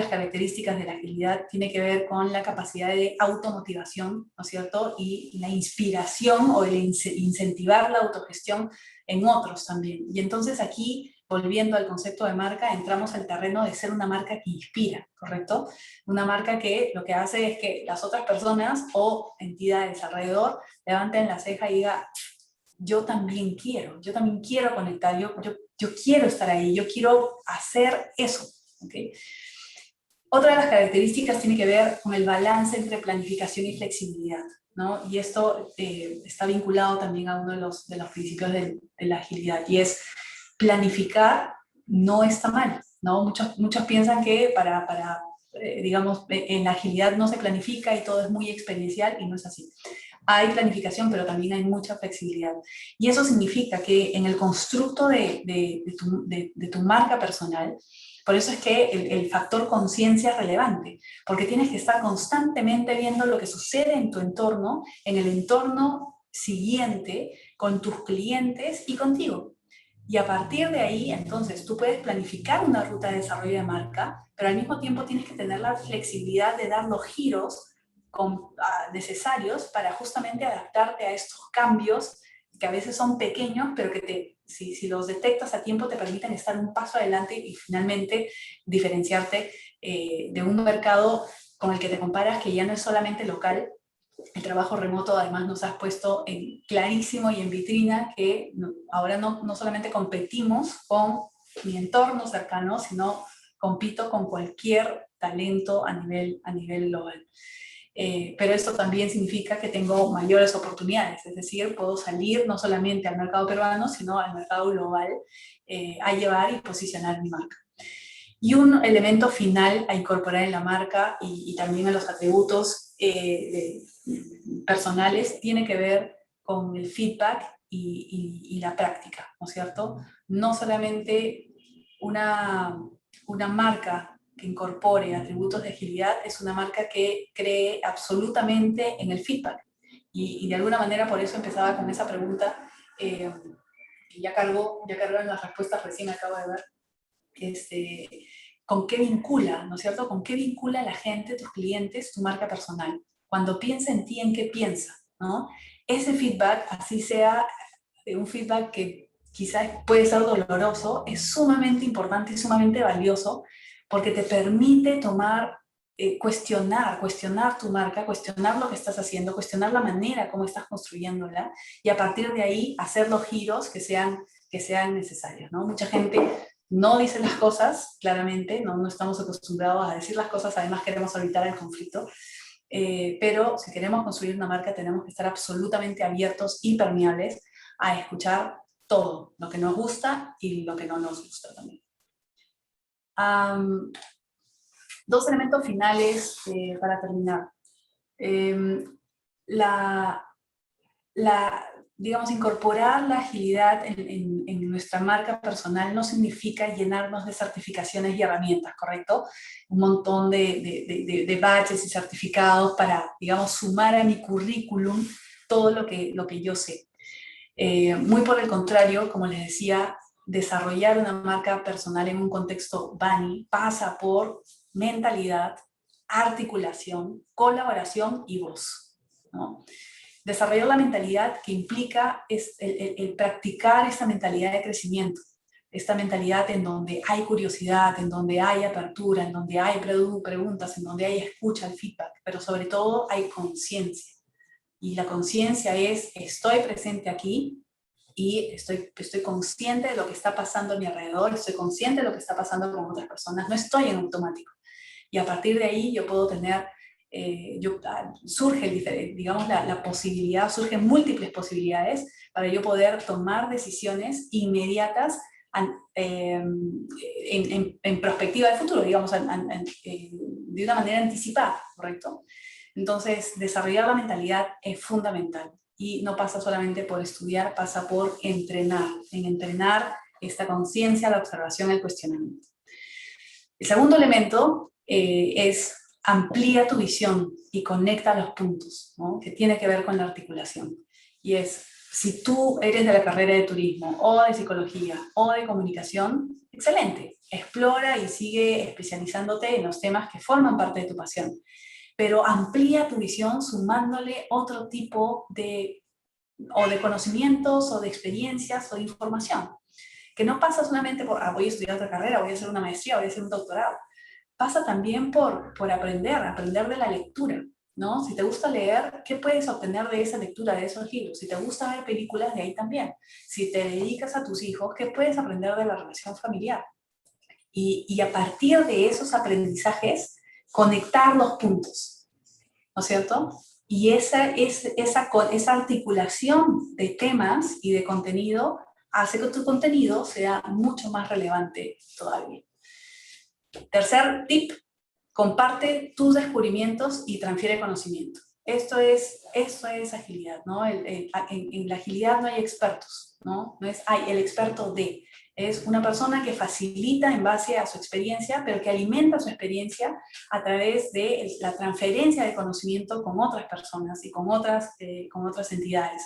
características de la agilidad tiene que ver con la capacidad de automotivación, ¿no es cierto? Y la inspiración o el incentivar la autogestión en otros también. Y entonces aquí, volviendo al concepto de marca, entramos al terreno de ser una marca que inspira, ¿correcto? Una marca que lo que hace es que las otras personas o entidades alrededor levanten la ceja y digan, yo también quiero conectar, yo quiero estar ahí, yo quiero hacer eso, ¿okay? Otra de las características tiene que ver con el balance entre planificación y flexibilidad, ¿no? Y esto está vinculado también a uno de los principios de la agilidad, y es planificar no está mal, ¿no? Muchos piensan que digamos, en la agilidad no se planifica y todo es muy experiencial, y no es así. Hay planificación, pero también hay mucha flexibilidad. Y eso significa que en el constructo de tu marca personal, por eso es que el factor conciencia es relevante, porque tienes que estar constantemente viendo lo que sucede en tu entorno, en el entorno siguiente, con tus clientes y contigo. Y a partir de ahí, entonces, tú puedes planificar una ruta de desarrollo de marca, pero al mismo tiempo tienes que tener la flexibilidad de dar los giros necesarios para justamente adaptarte a estos cambios que a veces son pequeños, pero que si los detectas a tiempo te permiten estar un paso adelante y finalmente diferenciarte de un mercado con el que te comparas, que ya no es solamente local. El trabajo remoto además nos has puesto en clarísimo y en vitrina que ahora no solamente competimos con mi entorno cercano, sino compito con cualquier talento a nivel global. Pero esto también significa que tengo mayores oportunidades, es decir, puedo salir no solamente al mercado peruano, sino al mercado global a llevar y posicionar mi marca. Y un elemento final a incorporar en la marca y también en los atributos personales tiene que ver con el feedback y la práctica, ¿no es cierto? No solamente una marca que incorpore atributos de agilidad es una marca que cree absolutamente en el feedback. Y de alguna manera por eso empezaba con esa pregunta que ya cargo en las respuestas, recién acabo de ver. ¿Con qué vincula, ¿no es cierto? ¿Con qué vincula la gente, tus clientes, tu marca personal? Cuando piensa en ti, ¿en qué piensa? ¿No? Ese feedback, así sea un feedback que quizás puede ser doloroso, es sumamente importante y sumamente valioso porque te permite cuestionar tu marca, cuestionar lo que estás haciendo, cuestionar la manera como estás construyéndola y a partir de ahí hacer los giros que sean necesarios, ¿no? Mucha gente no dice las cosas claramente, no estamos acostumbrados a decir las cosas, además queremos evitar el conflicto, pero si queremos construir una marca tenemos que estar absolutamente abiertos y permeables a escuchar todo, lo que nos gusta y lo que no nos gusta también. Dos elementos finales para terminar. Digamos, incorporar la agilidad en nuestra marca personal no significa llenarnos de certificaciones y herramientas, ¿correcto? Un montón de badges y certificados para, digamos, sumar a mi currículum todo lo que yo sé. Muy por el contrario, como les decía, desarrollar una marca personal en un contexto BANI pasa por mentalidad, articulación, colaboración y voz, ¿no? Desarrollar la mentalidad que implica el practicar esta mentalidad de crecimiento, esta mentalidad en donde hay curiosidad, en donde hay apertura, en donde hay preguntas, en donde hay escucha al feedback, pero sobre todo hay conciencia. Y la conciencia es, estoy presente aquí y estoy consciente de lo que está pasando a mi alrededor, estoy consciente de lo que está pasando con otras personas, no estoy en automático. Y a partir de ahí yo puedo tener, surge, digamos, la posibilidad, surgen múltiples posibilidades para yo poder tomar decisiones inmediatas en perspectiva de futuro, digamos, de una manera anticipada, ¿correcto? Entonces, desarrollar la mentalidad es fundamental y no pasa solamente por estudiar, pasa por entrenar esta conciencia, la observación, el cuestionamiento. El segundo elemento es amplía tu visión y conecta los puntos, ¿no? Que tiene que ver con la articulación. Y es, si tú eres de la carrera de turismo o de psicología o de comunicación, excelente, explora y sigue especializándote en los temas que forman parte de tu pasión. Pero amplía tu visión sumándole otro tipo de conocimientos o de experiencias o de información. Que no pasa solamente por, voy a estudiar otra carrera, voy a hacer una maestría, voy a hacer un doctorado. Pasa también por aprender de la lectura, ¿no? Si te gusta leer, ¿qué puedes obtener de esa lectura, de esos libros? Si te gusta ver películas, de ahí también. Si te dedicas a tus hijos, ¿qué puedes aprender de la relación familiar? Y a partir de esos aprendizajes, conectar los puntos, ¿no es cierto? Y esa articulación de temas y de contenido hace que tu contenido sea mucho más relevante todavía. Tercer tip, comparte tus descubrimientos y transfiere conocimiento. Esto es agilidad, ¿no? En la agilidad no hay expertos, ¿no? No es, el experto de. Es una persona que facilita en base a su experiencia, pero que alimenta su experiencia a través de la transferencia de conocimiento con otras personas y con otras entidades.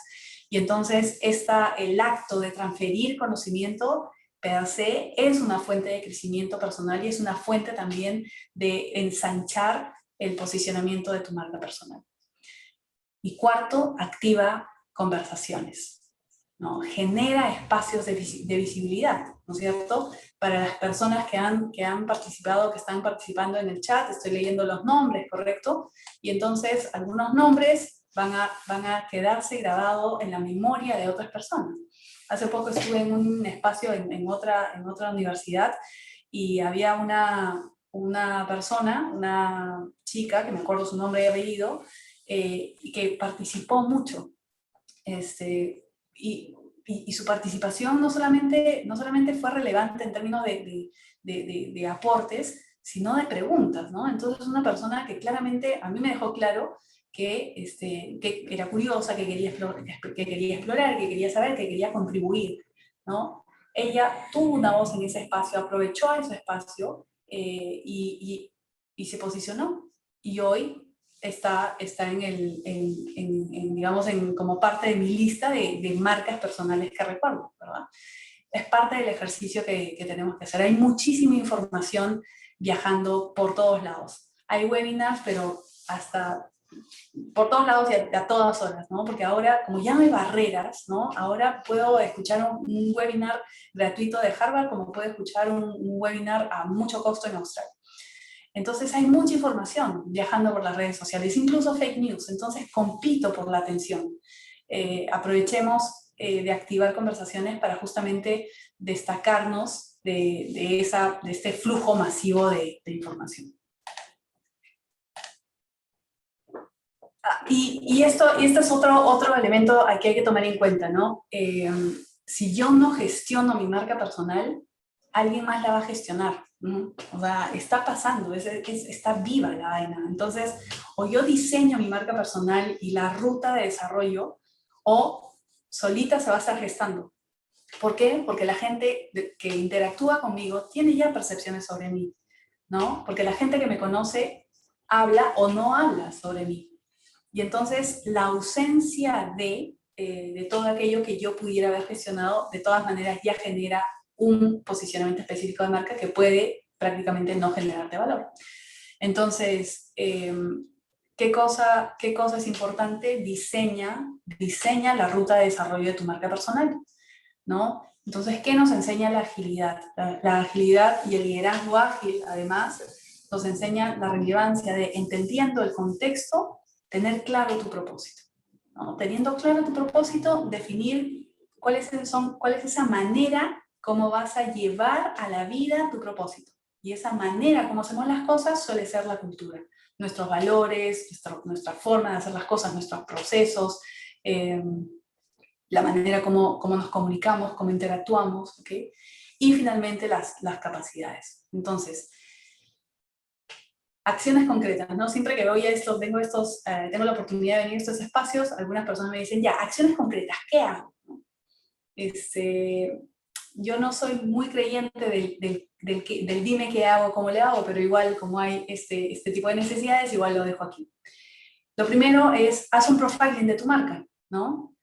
Y entonces el acto de transferir conocimiento per se es una fuente de crecimiento personal y es una fuente también de ensanchar el posicionamiento de tu marca personal. Y cuarto, activa conversaciones, ¿no? Genera espacios de visibilidad, ¿no es cierto? Para las personas que han participado, que están participando en el chat, estoy leyendo los nombres, ¿correcto? Y entonces algunos nombres van a quedarse grabados en la memoria de otras personas. Hace poco estuve en un espacio en otra universidad y había una persona, una chica, que me acuerdo su nombre y apellido, que participó mucho. Y su participación no solamente fue relevante en términos de aportes, sino de preguntas, ¿no? Entonces una persona que claramente a mí me dejó claro que era curiosa, que quería explorar, que quería saber, que quería contribuir, ¿no? Ella tuvo una voz en ese espacio, aprovechó ese espacio y se posicionó. Y hoy está digamos, como parte de mi lista de marcas personales que recuerdo, ¿verdad? Es parte del ejercicio que tenemos que hacer. Hay muchísima información viajando por todos lados. Hay webinars, pero hasta por todos lados y a todas horas, ¿no? Porque ahora, como ya no hay barreras, ¿no? Ahora puedo escuchar un webinar gratuito de Harvard, como puedo escuchar un webinar a mucho costo en Australia. Entonces hay mucha información viajando por las redes sociales, incluso fake news. Entonces compito por la atención. Aprovechemos de activar conversaciones para justamente destacarnos de este flujo masivo de información. Y esto es otro elemento que hay que tomar en cuenta, ¿no? Si yo no gestiono mi marca personal, alguien más la va a gestionar. O sea, está pasando, está viva la vaina. Entonces, o yo diseño mi marca personal y la ruta de desarrollo, o solita se va a estar gestando. ¿Por qué? Porque la gente que interactúa conmigo tiene ya percepciones sobre mí, ¿no? Porque la gente que me conoce habla o no habla sobre mí. Y entonces la ausencia de todo aquello que yo pudiera haber gestionado, de todas maneras ya genera un posicionamiento específico de marca que puede prácticamente no generarte valor. Entonces, ¿qué cosa es importante? Diseña la ruta de desarrollo de tu marca personal, ¿no? Entonces, ¿qué nos enseña la agilidad? La agilidad y el liderazgo ágil, además, nos enseña la relevancia de, entendiendo el contexto, tener claro tu propósito, ¿no? Teniendo claro tu propósito, definir cuál es esa manera cómo vas a llevar a la vida tu propósito. Y esa manera como hacemos las cosas suele ser la cultura. Nuestros valores, nuestra forma de hacer las cosas, nuestros procesos, la manera como nos comunicamos, cómo interactuamos, ¿ok? Y finalmente las capacidades. Entonces, acciones concretas, ¿no? Siempre que voy a esto, tengo la oportunidad de venir a estos espacios, algunas personas me dicen, ya, acciones concretas, ¿qué hago? Yo no soy muy creyente del dime qué hago, cómo le hago, pero igual como hay este tipo de necesidades, igual lo dejo aquí. Lo primero es, haz un profiling de tu marca, ¿no?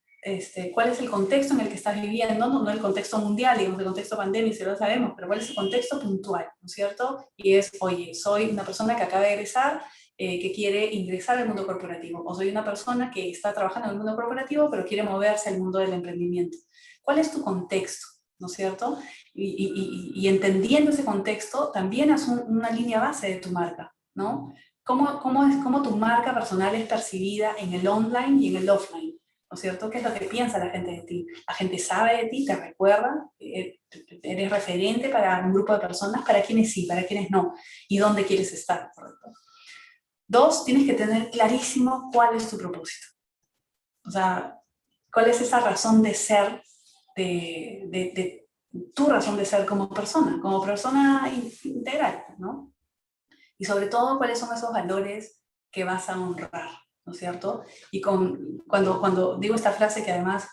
¿Cuál es el contexto en el que estás viviendo? No el contexto mundial, digamos, el contexto pandémico, si lo sabemos, pero cuál es el contexto puntual, ¿no es cierto? Y es, oye, soy una persona que acaba de egresar, que quiere ingresar al mundo corporativo, o soy una persona que está trabajando en el mundo corporativo, pero quiere moverse al mundo del emprendimiento. ¿Cuál es tu contexto? ¿No es cierto? Y entendiendo ese contexto, también haz una línea base de tu marca, ¿no? ¿Cómo tu marca personal es percibida en el online y en el offline? ¿No es cierto? ¿Qué es lo que piensa la gente de ti? La gente sabe de ti, te recuerda, eres referente para un grupo de personas, para quienes sí, para quienes no, y dónde quieres estar, ¿correcto? 2, tienes que tener clarísimo cuál es tu propósito. O sea, cuál es esa razón de ser tu razón de ser como persona integral, ¿no? Y sobre todo, cuáles son esos valores que vas a honrar, ¿no es cierto? Y cuando digo esta frase, que además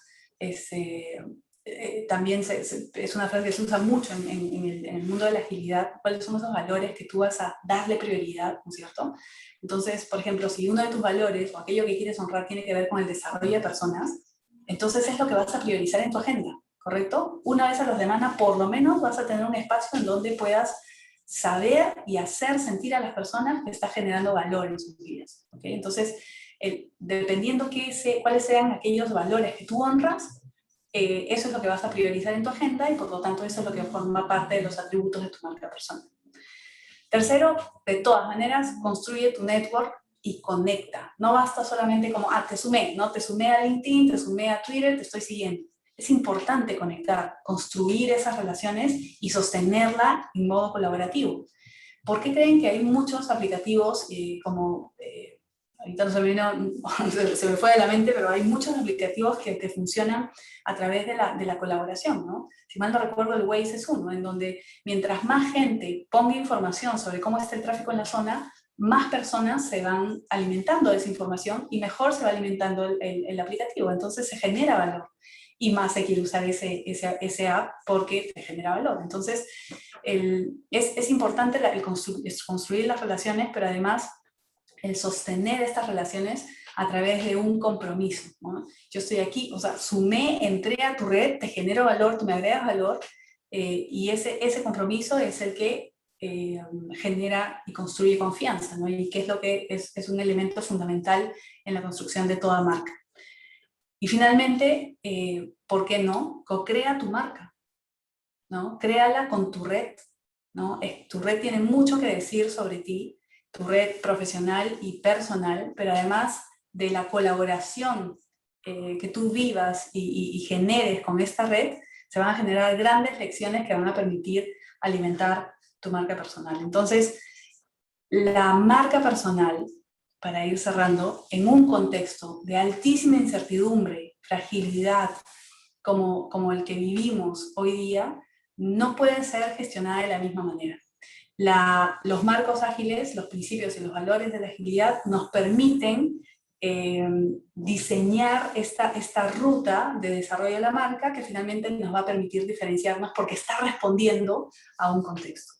también es una frase que se usa mucho en el mundo de la agilidad, cuáles son esos valores que tú vas a darle prioridad, ¿no es cierto? Entonces, por ejemplo, si uno de tus valores o aquello que quieres honrar tiene que ver con el desarrollo de personas, entonces es lo que vas a priorizar en tu agenda, ¿correcto? Una vez a la semana, por lo menos, vas a tener un espacio en donde puedas saber y hacer sentir a las personas que estás generando valor en sus vidas, ¿okay? Entonces, dependiendo cuáles sean aquellos valores que tú honras, eso es lo que vas a priorizar en tu agenda y por lo tanto eso es lo que forma parte de los atributos de tu marca personal. Tercero, de todas maneras, construye tu network y conecta. No basta solamente como, te sumé, ¿no? Te sumé a LinkedIn, te sumé a Twitter, te estoy siguiendo. Es importante conectar, construir esas relaciones y sostenerla en modo colaborativo. ¿Por qué creen que hay muchos aplicativos ahorita no se me fue de la mente, pero hay muchos aplicativos que funcionan a través de la colaboración, ¿no? Si mal no recuerdo, el Waze es uno, en donde mientras más gente ponga información sobre cómo está el tráfico en la zona, más personas se van alimentando de esa información y mejor se va alimentando el aplicativo. Entonces se genera valor y más se quiere usar ese app porque te genera valor. Entonces es importante construir las relaciones, pero además el sostener estas relaciones a través de un compromiso, ¿no? Yo estoy aquí, o sea, entré a tu red, te genero valor, tú me agregas valor, y ese compromiso es el que genera y construye confianza, ¿no? Y que es lo que es un elemento fundamental en la construcción de toda marca. Y finalmente, ¿por qué no? Co-crea tu marca, ¿no? Créala con tu red, ¿no? Tu red tiene mucho que decir sobre ti, tu red profesional y personal, pero además de la colaboración que tú vivas y generes con esta red, se van a generar grandes lecciones que van a permitir alimentar tu marca personal. Entonces, la marca personal, para ir cerrando, en un contexto de altísima incertidumbre, fragilidad, como el que vivimos hoy día, no puede ser gestionada de la misma manera. Los marcos ágiles, los principios y los valores de la agilidad nos permiten diseñar esta ruta de desarrollo de la marca que finalmente nos va a permitir diferenciarnos porque está respondiendo a un contexto.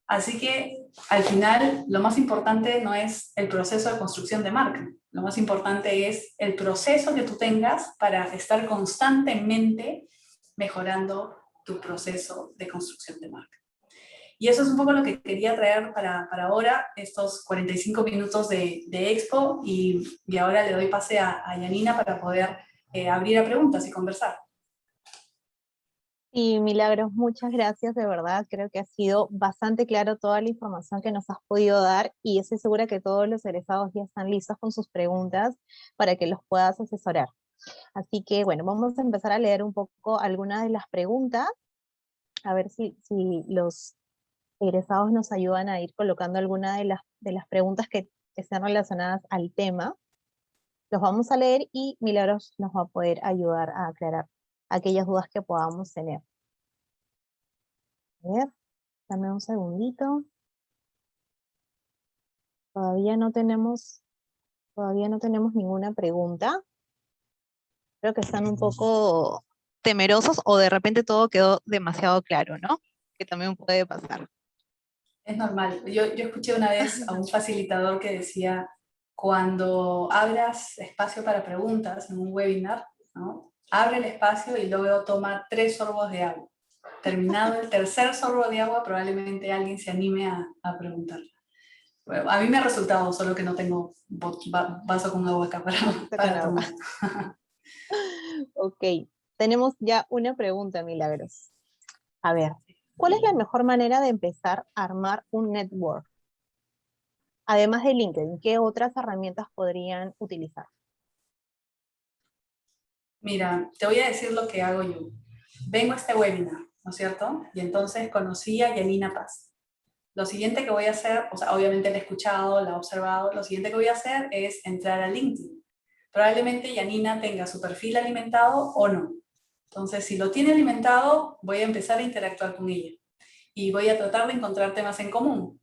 Así que al final lo más importante no es el proceso de construcción de marca, lo más importante es el proceso que tú tengas para estar constantemente mejorando tu proceso de construcción de marca. Y eso es un poco lo que quería traer para ahora, estos 45 minutos de Expo, y ahora le doy pase a Yanina para poder abrir a preguntas y conversar. Y Milagros, muchas gracias, de verdad, creo que ha sido bastante claro toda la información que nos has podido dar y estoy segura que todos los egresados ya están listos con sus preguntas para que los puedas asesorar. Así que bueno, vamos a empezar a leer un poco algunas de las preguntas, a ver si los egresados nos ayudan a ir colocando algunas de las preguntas que estén relacionadas al tema. Los vamos a leer y Milagros nos va a poder ayudar a aclarar aquellas dudas que podamos tener. A ver, dame un segundito. Todavía no tenemos ninguna pregunta. Creo que están un poco temerosos o de repente todo quedó demasiado claro, ¿no? Que también puede pasar. Es normal. Yo escuché una vez a un facilitador que decía, cuando abras espacio para preguntas en un webinar, ¿no? Abre el espacio y luego toma 3 sorbos de agua. Terminado el tercer sorbo de agua, probablemente alguien se anime a preguntar. Bueno, a mí me ha resultado, solo que no tengo vaso con agua acá para tomar. Ok, tenemos ya una pregunta, Milagros. A ver, ¿cuál es la mejor manera de empezar a armar un network? Además de LinkedIn, ¿qué otras herramientas podrían utilizar? Mira, te voy a decir lo que hago yo. Vengo a este webinar, ¿no es cierto? Y entonces conocí a Yanina Paz. Lo siguiente que voy a hacer, o sea, obviamente la he escuchado, la he observado, lo siguiente que voy a hacer es entrar a LinkedIn. Probablemente Yanina tenga su perfil alimentado o no. Entonces, si lo tiene alimentado, voy a empezar a interactuar con ella. Y voy a tratar de encontrar temas en común.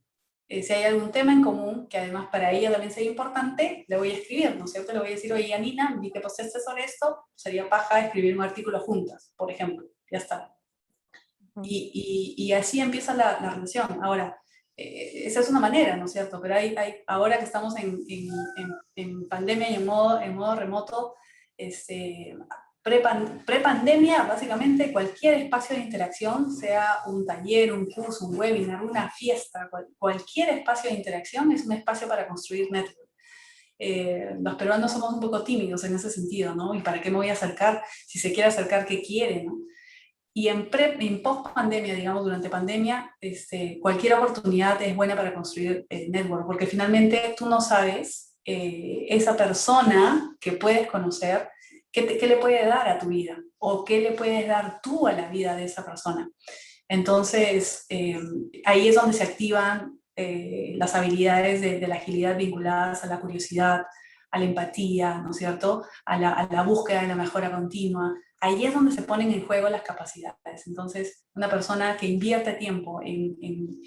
Si hay algún tema en común, que además para ella también sea importante, le voy a escribir, ¿no es cierto? Le voy a decir, oye, Janina, vi que posteaste sobre esto, sería paja escribir un artículo juntas, por ejemplo. Ya está. Y así empieza la relación. Ahora, esa es una manera, ¿no es cierto? Pero ahora que estamos en pandemia y en modo remoto, pre-pandemia, básicamente cualquier espacio de interacción, sea un taller, un curso, un webinar, una fiesta, cualquier espacio de interacción es un espacio para construir network. Los peruanos somos un poco tímidos en ese sentido, ¿no? ¿Y para qué me voy a acercar? Si se quiere acercar, ¿qué quiere, no? Y en post-pandemia, digamos, durante pandemia, cualquier oportunidad es buena para construir network, porque finalmente tú no sabes esa persona que puedes conocer, qué le puede dar a tu vida, o qué le puedes dar tú a la vida de esa persona. Entonces, ahí es donde se activan las habilidades de la agilidad vinculadas a la curiosidad, a la empatía, ¿no es cierto? A la búsqueda de la mejora continua. Ahí es donde se ponen en juego las capacidades. Entonces, una persona que invierte tiempo en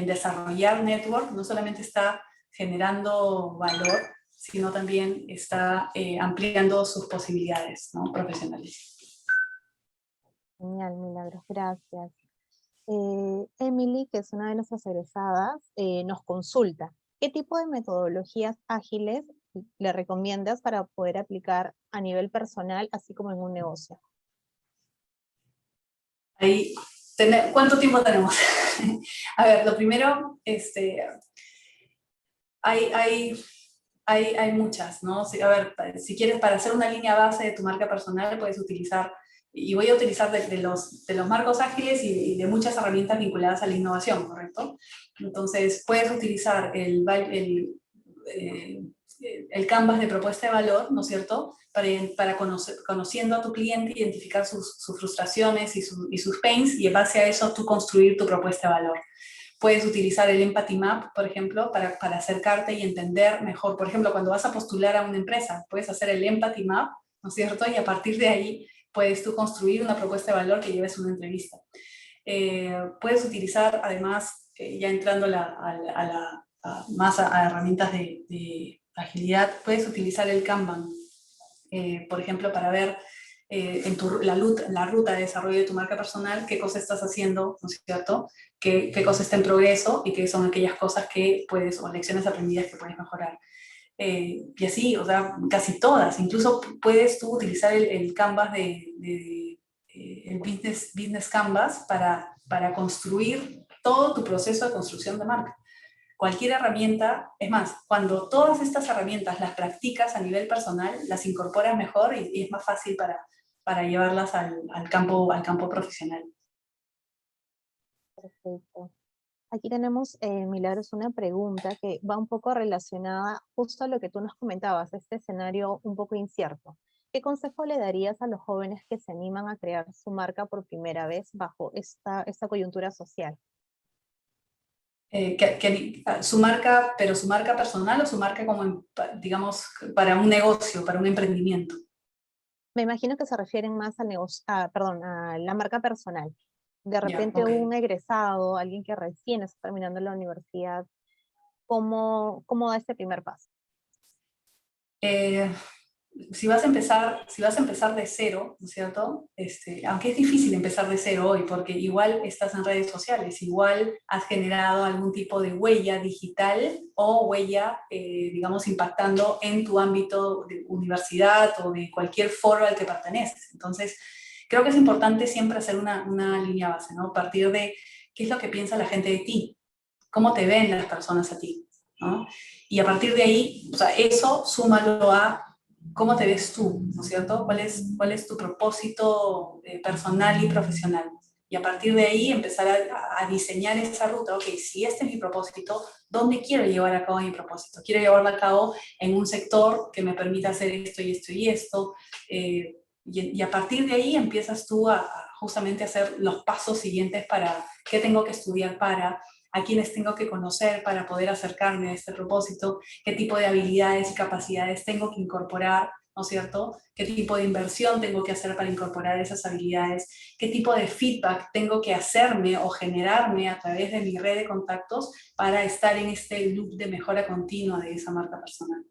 desarrollar network no solamente está generando valor, sino también está ampliando sus posibilidades, ¿no?, profesionales. Genial, Milagros, gracias. Emily, que es una de nuestras egresadas, nos consulta. ¿Qué tipo de metodologías ágiles le recomiendas para poder aplicar a nivel personal, así como en un negocio? Ahí, ¿cuánto tiempo tenemos? A ver, lo primero, hay muchas, ¿no? A ver, si quieres, para hacer una línea base de tu marca personal, puedes utilizar, y voy a utilizar de los marcos ágiles y de muchas herramientas vinculadas a la innovación, ¿correcto? Entonces, puedes utilizar el canvas de propuesta de valor, ¿no es cierto?, para conociendo a tu cliente, identificar sus frustraciones y sus pains, y en base a eso tú construir tu propuesta de valor. Puedes utilizar el Empathy Map, por ejemplo, para acercarte y entender mejor. Por ejemplo, cuando vas a postular a una empresa, puedes hacer el Empathy Map, ¿no es cierto?, y a partir de ahí puedes tú construir una propuesta de valor que lleves a una entrevista. Puedes utilizar, además, ya entrando más a herramientas de agilidad, puedes utilizar el Kanban, por ejemplo, para ver la ruta de desarrollo de tu marca personal, qué cosas estás haciendo, ¿no es cierto?, qué cosa está en progreso y qué son aquellas cosas que puedes, o lecciones aprendidas que puedes mejorar. Y así, o sea, casi todas. Incluso puedes tú utilizar el Canvas el business Canvas para construir todo tu proceso de construcción de marca. Cualquier herramienta, es más, cuando todas estas herramientas las practicas a nivel personal, las incorporas mejor y es más fácil para llevarlas al campo profesional. Perfecto. Aquí tenemos, Milagros, una pregunta que va un poco relacionada justo a lo que tú nos comentabas, este escenario un poco incierto. ¿Qué consejo le darías a los jóvenes que se animan a crear su marca por primera vez bajo esta coyuntura social? Su marca, pero su marca personal o su marca como, digamos, para un negocio, para un emprendimiento. Me imagino que se refieren más al negocio, perdón, a la marca personal. De repente okay. Un egresado, alguien que recién está terminando la universidad, ¿cómo da este primer paso? Si vas a empezar de cero, ¿no es cierto? Aunque es difícil empezar de cero hoy, porque igual estás en redes sociales, igual has generado algún tipo de huella digital o huella, digamos, impactando en tu ámbito de universidad o de cualquier foro al que perteneces. Entonces, creo que es importante siempre hacer una línea base, ¿no? Partir de qué es lo que piensa la gente de ti, cómo te ven las personas a ti, ¿no? Y a partir de ahí, o sea, eso súmalo a cómo te ves tú, ¿no es cierto? ¿Cuál es tu propósito personal y profesional? Y a partir de ahí empezar a diseñar esa ruta. Ok, si este es mi propósito, ¿dónde quiero llevar a cabo mi propósito? Quiero llevarlo a cabo en un sector que me permita hacer esto y esto y esto. Y a partir de ahí empiezas tú a justamente hacer los pasos siguientes para qué tengo que estudiar a quiénes tengo que conocer para poder acercarme a este propósito, qué tipo de habilidades y capacidades tengo que incorporar, ¿no es cierto? ¿Qué tipo de inversión tengo que hacer para incorporar esas habilidades? ¿Qué tipo de feedback tengo que hacerme o generarme a través de mi red de contactos para estar en este loop de mejora continua de esa marca personal?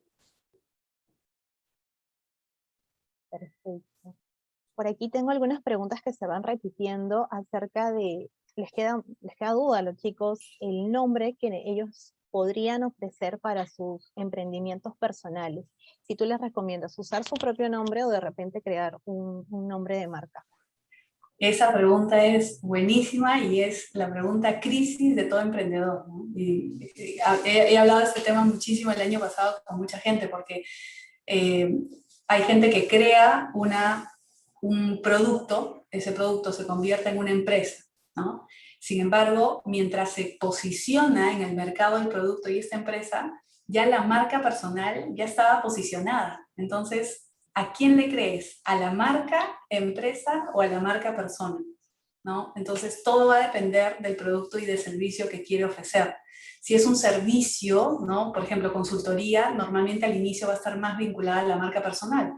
Perfecto. Por aquí tengo algunas preguntas que se van repitiendo acerca de, les queda duda a los chicos el nombre que ellos podrían ofrecer para sus emprendimientos personales. Si tú les recomiendas usar su propio nombre o de repente crear un nombre de marca. Esa pregunta es buenísima y es la pregunta crisis de todo emprendedor, ¿no? He hablado de este tema muchísimo el año pasado con mucha gente porque hay gente que crea un producto, ese producto se convierte en una empresa, ¿no? Sin embargo, mientras se posiciona en el mercado el producto y esta empresa, ya la marca personal ya estaba posicionada. Entonces, ¿a quién le crees? ¿A la marca empresa o a la marca persona? ¿No? Entonces, todo va a depender del producto y del servicio que quiere ofrecer. Si es un servicio, ¿no? Por ejemplo, consultoría, normalmente al inicio va a estar más vinculada a la marca personal.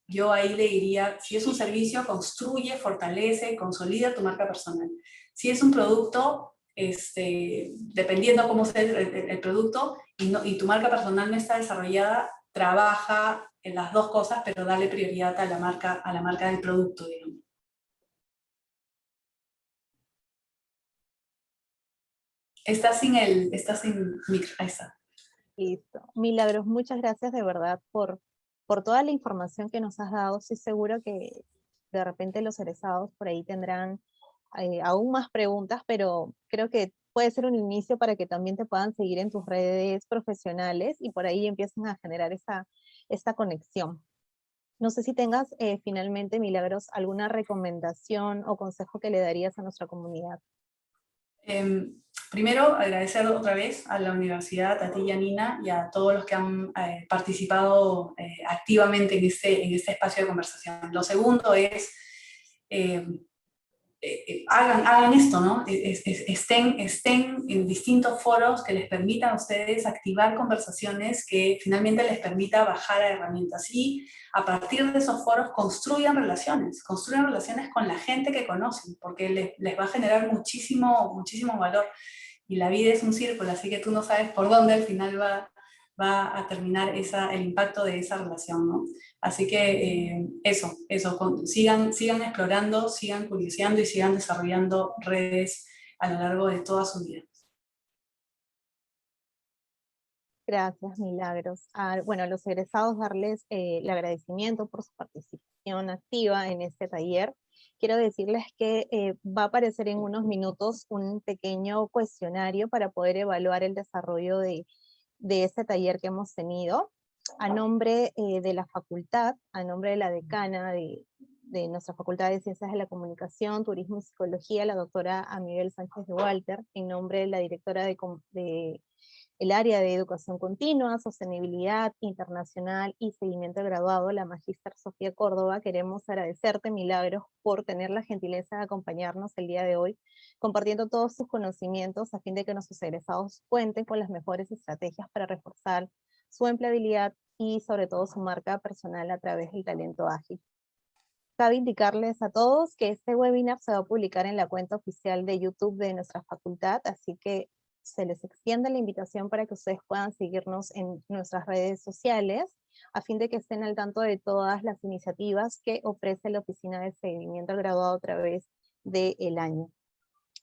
Yo ahí le diría, si es un servicio, construye, fortalece, consolida tu marca personal. Si es un producto, dependiendo cómo sea el producto y tu marca personal no está desarrollada, trabaja en las dos cosas, pero dale prioridad a la marca del producto, digamos. Está sin micro, ahí está. Listo. Milagros, muchas gracias de verdad por toda la información que nos has dado. Estoy seguro que de repente los egresados por ahí tendrán aún más preguntas, pero creo que puede ser un inicio para que también te puedan seguir en tus redes profesionales y por ahí empiecen a generar esta conexión. No sé si tengas finalmente, Milagros, alguna recomendación o consejo que le darías a nuestra comunidad. Primero, agradecer otra vez a la universidad, a ti y a Nina, y a todos los que han participado activamente en este espacio de conversación. Lo segundo es, hagan esto, ¿no? Estén en distintos foros que les permitan a ustedes activar conversaciones que finalmente les permita bajar a herramientas. Y a partir de esos foros construyan relaciones con la gente que conocen, porque les va a generar muchísimo, muchísimo valor. Y la vida es un círculo, así que tú no sabes por dónde al final va a terminar el impacto de esa relación, ¿no? Así que sigan explorando, sigan curioseando y sigan desarrollando redes a lo largo de toda su vida. Gracias, Milagros. Bueno, a los egresados darles el agradecimiento por su participación activa en este taller. Quiero decirles que va a aparecer en unos minutos un pequeño cuestionario para poder evaluar el desarrollo de este taller que hemos tenido. A nombre de la facultad, a nombre de la decana de nuestra Facultad de Ciencias de la Comunicación, Turismo y Psicología, la doctora Amibel Sánchez de Walter, en nombre de la directora de el área de educación continua, sostenibilidad internacional y seguimiento de graduado, la magíster Sofía Córdoba, queremos agradecerte, Milagros, por tener la gentileza de acompañarnos el día de hoy, compartiendo todos sus conocimientos a fin de que nuestros egresados cuenten con las mejores estrategias para reforzar su empleabilidad y sobre todo su marca personal a través del talento ágil. Cabe indicarles a todos que este webinar se va a publicar en la cuenta oficial de YouTube de nuestra facultad, así que se les extiende la invitación para que ustedes puedan seguirnos en nuestras redes sociales, a fin de que estén al tanto de todas las iniciativas que ofrece la Oficina de Seguimiento al Graduado a través del año.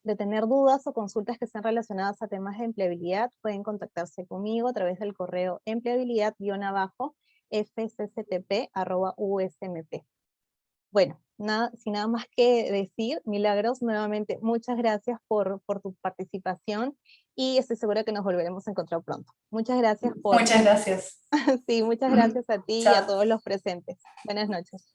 De tener dudas o consultas que estén relacionadas a temas de empleabilidad, pueden contactarse conmigo a través del correo empleabilidad-fcctp@usmp. Bueno, sin nada más que decir, Milagros, nuevamente muchas gracias por tu participación y estoy segura que nos volveremos a encontrar pronto. Muchas gracias Muchas gracias. Sí, muchas gracias a ti y a Chao. todos los presentes. Buenas noches.